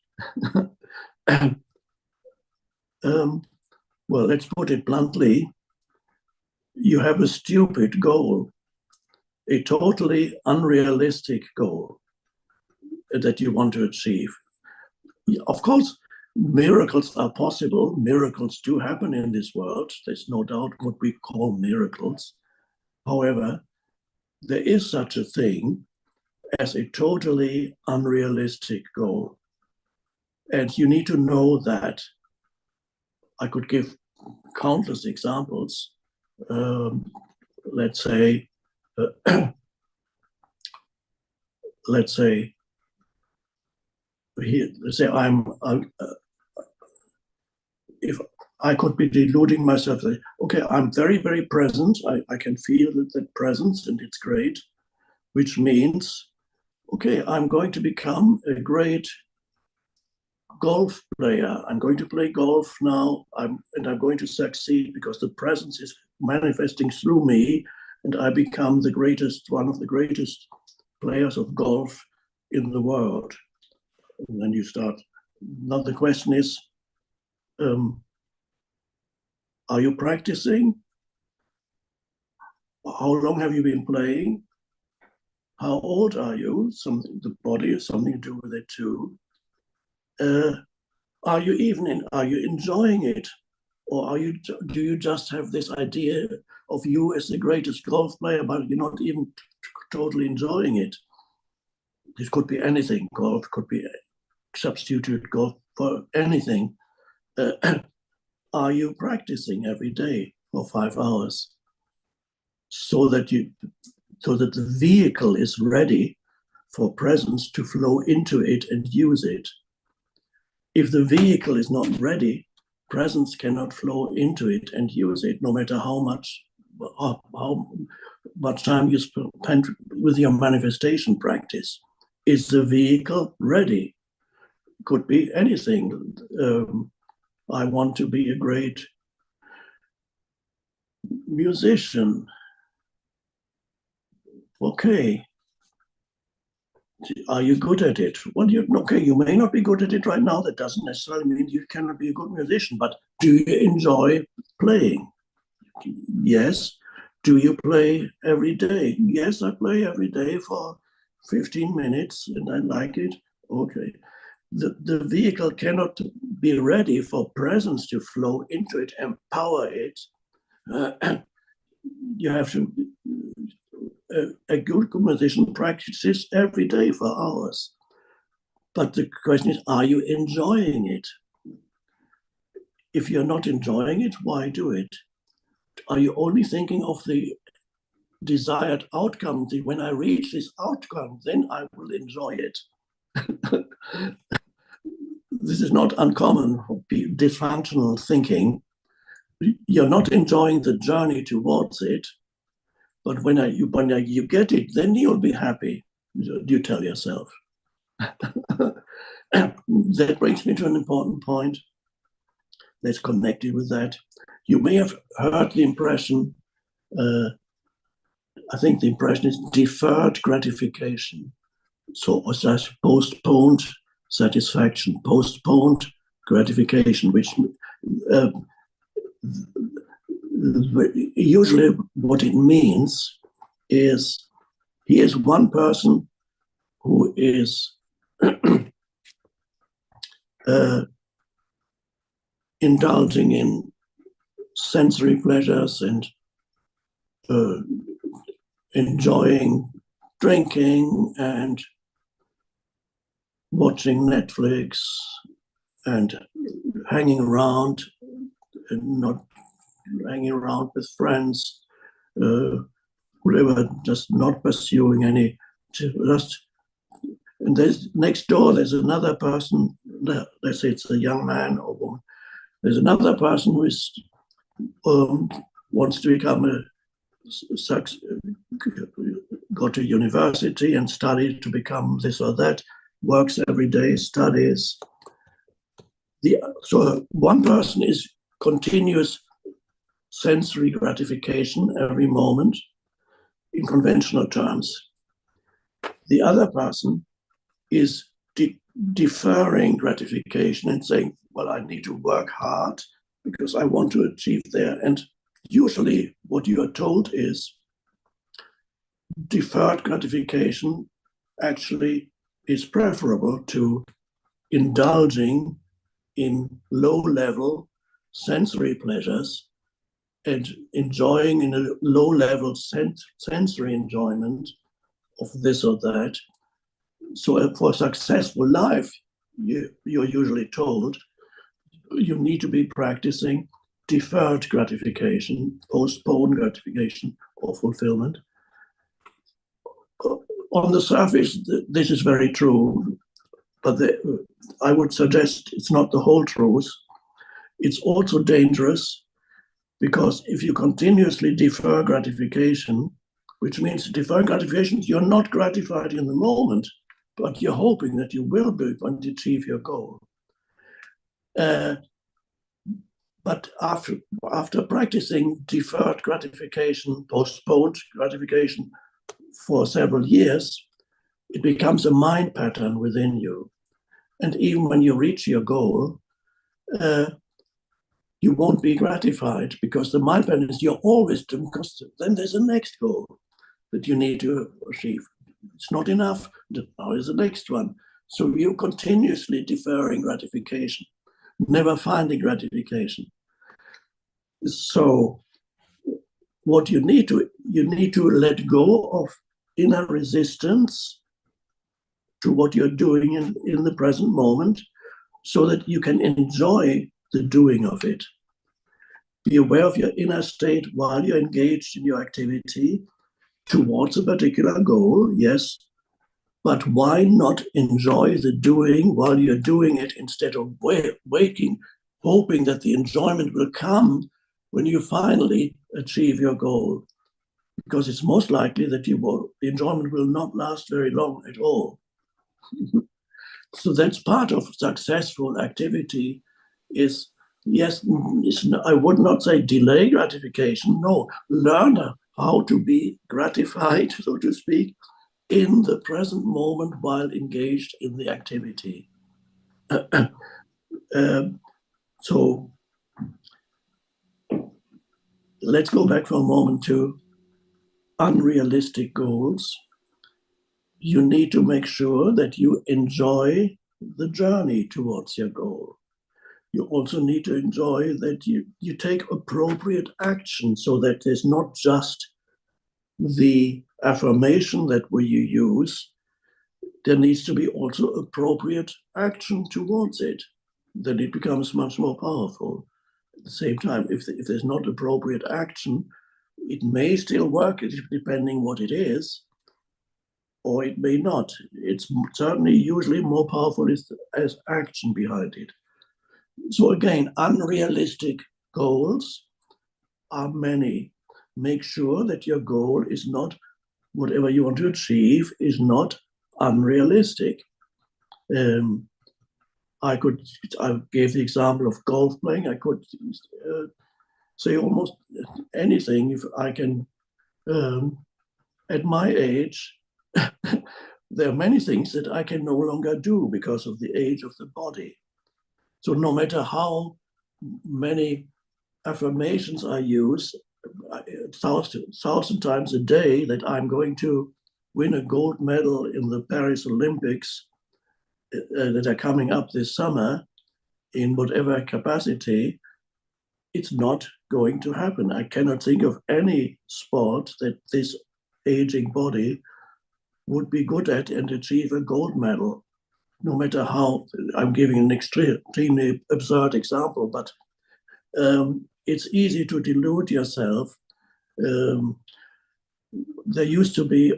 well, let's put it bluntly, you have a stupid goal, a totally unrealistic goal that you want to achieve. Of course, miracles are possible. Miracles do happen in this world. There's no doubt what we call miracles. However, there is such a thing as a totally unrealistic goal. And you need to know that. I could give countless examples. Let's say, let's say, if I could be deluding myself, okay, I'm very, very present. I can feel that presence, and it's great, which means, okay, I'm going to become a great golf player. I'm going to play golf now, and I'm going to succeed because the presence is manifesting through me, and I become the greatest, one of the greatest players of golf in the world. And then you start. Now the question is, are you practicing? How long have you been playing? How old are you? The body has something to do with it too. Are you enjoying it? Or do you just have this idea of you as the greatest golf player, but you're not even totally enjoying it? This could be anything. Golf could be substituted golf for anything. Are you practicing every day for 5 hours so that the vehicle is ready for presence to flow into it and use it? If the vehicle is not ready, presence cannot flow into it and use it, no matter how much time you spend with your manifestation practice. Is the vehicle ready? Could be anything. I want to be a great musician. Okay. Are you good at it? Well, you may not be good at it right now. That doesn't necessarily mean you cannot be a good musician, but do you enjoy playing? Yes. Do you play every day? Yes, I play every day for 15 minutes and I like it. Okay. The vehicle cannot be ready for presence to flow into it, empower it. You have to, a good musician practices every day for hours. But the question is, are you enjoying it? If you're not enjoying it, why do it? Are you only thinking of the desired outcome? When I reach this outcome, then I will enjoy it. This is not uncommon for dysfunctional thinking. You're not enjoying the journey towards it, but when you get it, then you'll be happy, you tell yourself. That brings me to an important point that's connected with that. You may have heard the impression, I think the impression is deferred gratification. So that's postponed satisfaction, postponed gratification, which usually what it means is here's one person who is indulging in sensory pleasures and enjoying drinking and watching Netflix and hanging around and not hanging around with friends, whatever, just not pursuing any, and there's next door, there's another person, let's say it's a young man or woman, there's another person who is wants to become go to university and study to become this or that, works every day, studies. So one person is continuous sensory gratification every moment in conventional terms. The other person is deferring gratification and saying, well, I need to work hard because I want to achieve there. And usually what you are told is deferred gratification actually is preferable to indulging in low-level sensory pleasures and enjoying in a low-level sensory enjoyment of this or that. So for a successful life, you're usually told you need to be practicing deferred gratification, postponed gratification, or fulfillment. On the surface, this is very true, but I would suggest it's not the whole truth. It's also dangerous because if you continuously defer gratification, which means defer gratification, you're not gratified in the moment, but you're hoping that you will be when you achieve your goal. But after practicing deferred gratification, postponed gratification for several years, it becomes a mind pattern within you. And even when you reach your goal, you won't be gratified because the mind pattern is you're always doing, because then there's a next goal that you need to achieve. It's not enough. Now is the next one. So you're continuously deferring gratification, never finding gratification. So what you need to let go of inner resistance to what you're doing in the present moment so that you can enjoy the doing of it. Be aware of your inner state while you're engaged in your activity towards a particular goal, yes, but why not enjoy the doing while you're doing it instead of waking, hoping that the enjoyment will come when you finally achieve your goal? Because it's most likely that the enjoyment will not last very long at all. So that's part of successful activity is, yes, I would not say delay gratification, no, learn how to be gratified, so to speak, in the present moment while engaged in the activity. So let's go back for a moment to unrealistic goals. You need to make sure that you enjoy the journey towards your goal. You also need to enjoy that you take appropriate action so that there's not just the affirmation that you use. There needs to be also appropriate action towards it. Then it becomes much more powerful. At the same time, if there's not appropriate action, it may still work depending what it is, or it may not. It's certainly usually more powerful as action behind it. So again, unrealistic goals are many. Make sure that your goal is not, whatever you want to achieve is not unrealistic. I gave the example of golf playing. I could say almost anything if I can. At my age, there are many things that I can no longer do because of the age of the body. So no matter how many affirmations I use, 1,000 times a day, that I'm going to win a gold medal in the Paris Olympics that are coming up this summer in whatever capacity, it's not going to happen. I cannot think of any sport that this aging body would be good at and achieve a gold medal, no matter how. I'm giving an extremely absurd example, but it's easy to delude yourself. There used to be,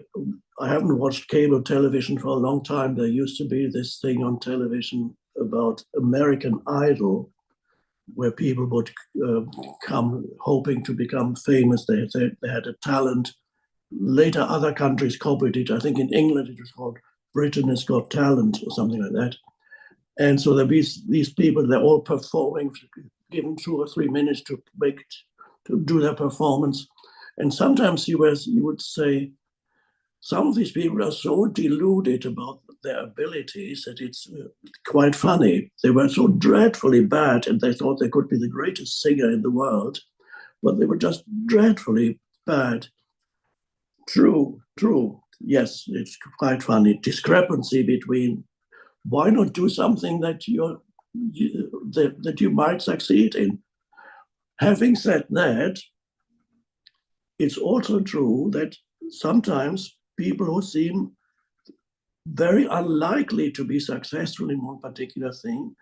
I haven't watched cable television for a long time, there used to be this thing on television about American Idol, where people would come hoping to become famous. They had a talent. Later, other countries copied it. I think in England it was called Britain Has Got Talent or something like that. And so there be these people, they're all performing, given 2 or 3 minutes to do their performance. And sometimes you would say, some of these people are so deluded about their abilities that it's quite funny. They were so dreadfully bad and they thought they could be the greatest singer in the world, but they were just dreadfully bad. True. Yes, it's quite funny. Discrepancy between why not do something that you're that you might succeed in. Having said that, it's also true that sometimes people who seem very unlikely to be successful in one particular thing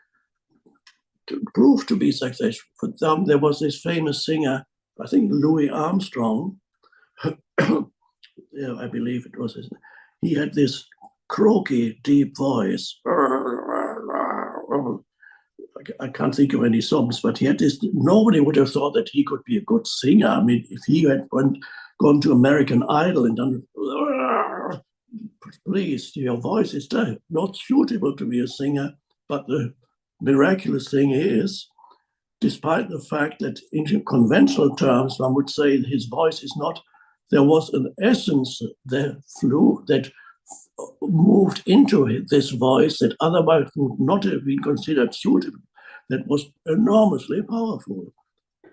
to prove to be successful. For example, there was this famous singer, I think Louis Armstrong, yeah, I believe it was his. He had this croaky, deep voice. I can't think of any songs, but he had this. Nobody would have thought that he could be a good singer. I mean, if he had gone to American Idol and done, please, your voice is not suitable to be a singer. But the miraculous thing is, despite the fact that in conventional terms, one would say his voice is not, there was an essence that moved into this voice that otherwise would not have been considered suitable, that was enormously powerful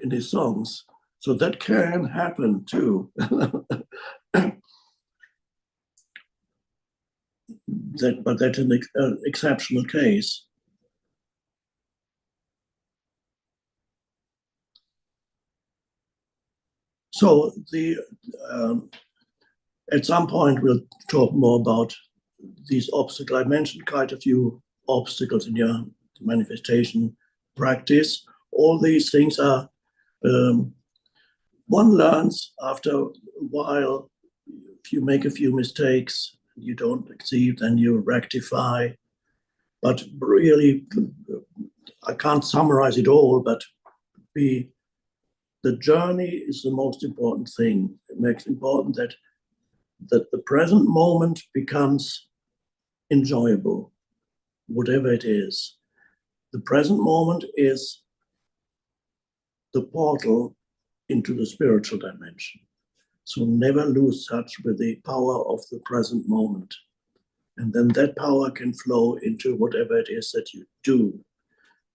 in his songs. So that can happen too. But that's an exceptional case. So at some point we'll talk more about these obstacles. I mentioned quite a few obstacles in your manifestation practice. All these things are, one learns after a while. If you make a few mistakes, you don't succeed, then you rectify. But really, I can't summarize it all, but the journey is the most important thing. It makes important that the present moment becomes enjoyable, whatever it is. The present moment is the portal into the spiritual dimension. So never lose touch with the power of the present moment. And then that power can flow into whatever it is that you do.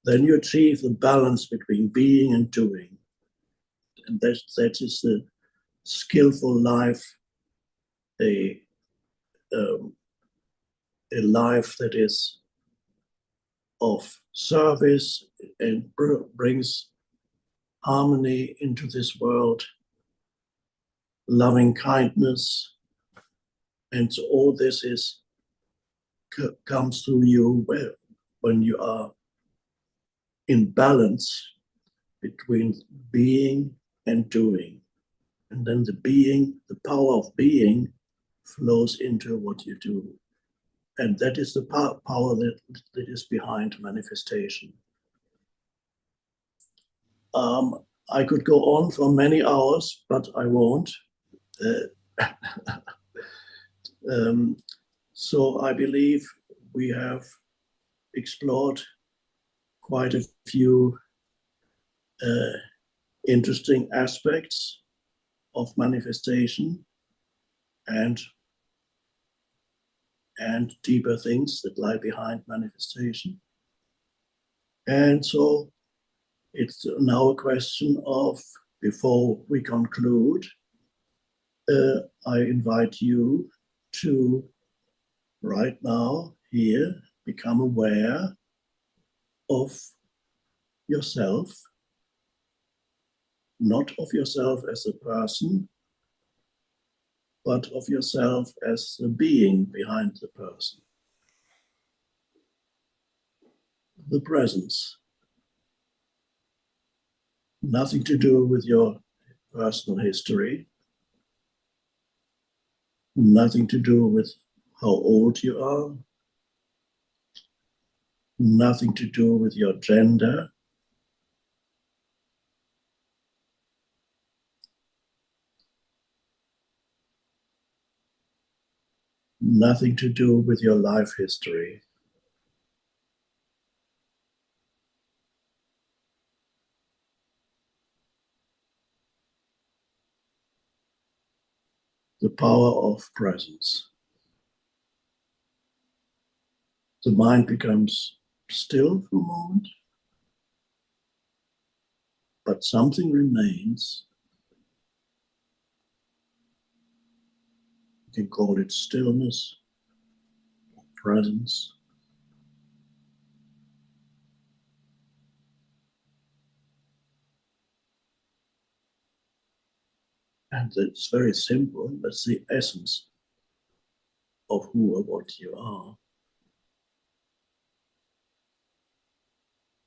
Then you achieve the balance between being and doing. And that is the skillful life, a life that is of service and brings harmony into this world, loving kindness. And so all this comes through you when you are in balance between being and doing. And then the power of being flows into what you do. And that is the power that is behind manifestation. I could go on for many hours, but I won't. So I believe we have explored quite a few interesting aspects of manifestation and deeper things that lie behind manifestation. And so it's now a question of, before we conclude, I invite you to right now, here, become aware of yourself, not of yourself as a person, but of yourself as the being behind the person. The presence. Nothing to do with your personal history, nothing to do with how old you are, nothing to do with your gender, nothing to do with your life history. The power of presence. The mind becomes still for a moment, but something remains. You can call it stillness, presence. And it's very simple. That's the essence of who or what you are.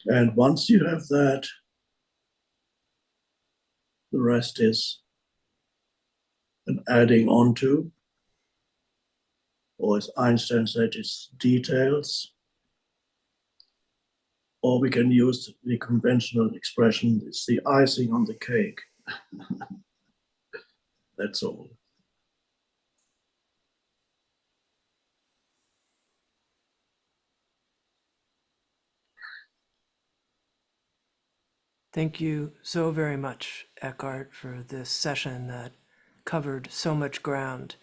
And once you have that, the rest is an adding on to, or as Einstein said, it's details. Or we can use the conventional expression, it's the icing on the cake. That's all. Thank you so very much, Eckhart, for this session that covered so much ground.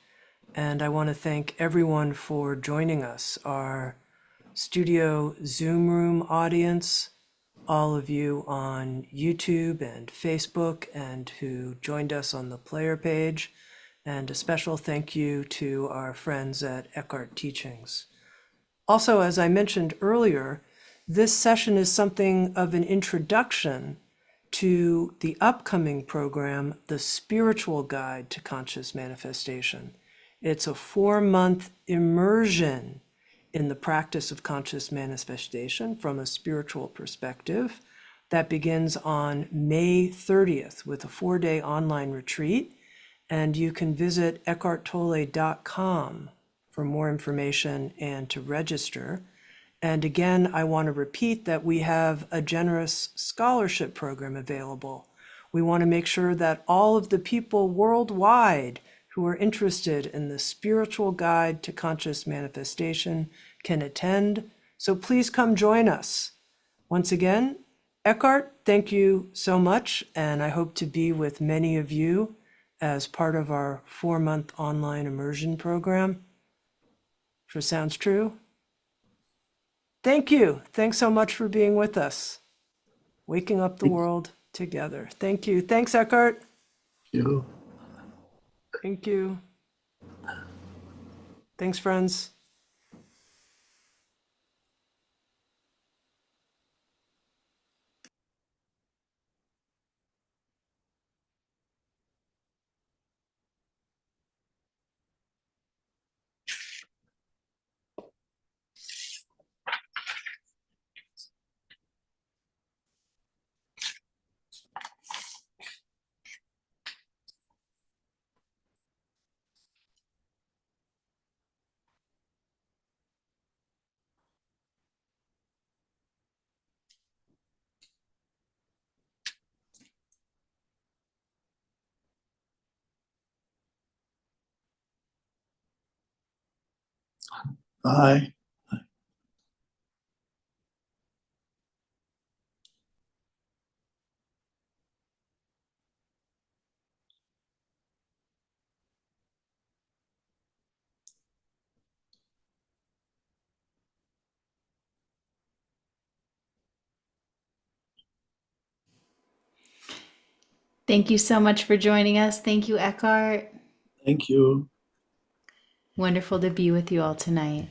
And I want to thank everyone for joining us, our studio Zoom room audience, all of you on YouTube and Facebook, and who joined us on the player page. And a special thank you to our friends at Eckhart Teachings. Also, as I mentioned earlier, this session is something of an introduction to the upcoming program, The Spiritual Guide to Conscious Manifestation. It's a 4-month immersion in the practice of conscious manifestation from a spiritual perspective that begins on May 30th with a 4-day online retreat. And you can visit eckharttolle.com for more information and to register. And again, I want to repeat that we have a generous scholarship program available. We want to make sure that all of the people worldwide who are interested in the spiritual guide to conscious manifestation can attend. So please come join us. Once again, Eckhart, thank you so much. And I hope to be with many of you as part of our 4-month online immersion program for Sounds True. Thank you. Thanks so much for being with us. Waking up the world together. Thank you. Thanks, Eckhart. You. Thank you. Thanks, friends. Bye. Thank you so much for joining us. Thank you, Eckhart. Thank you. Wonderful to be with you all tonight.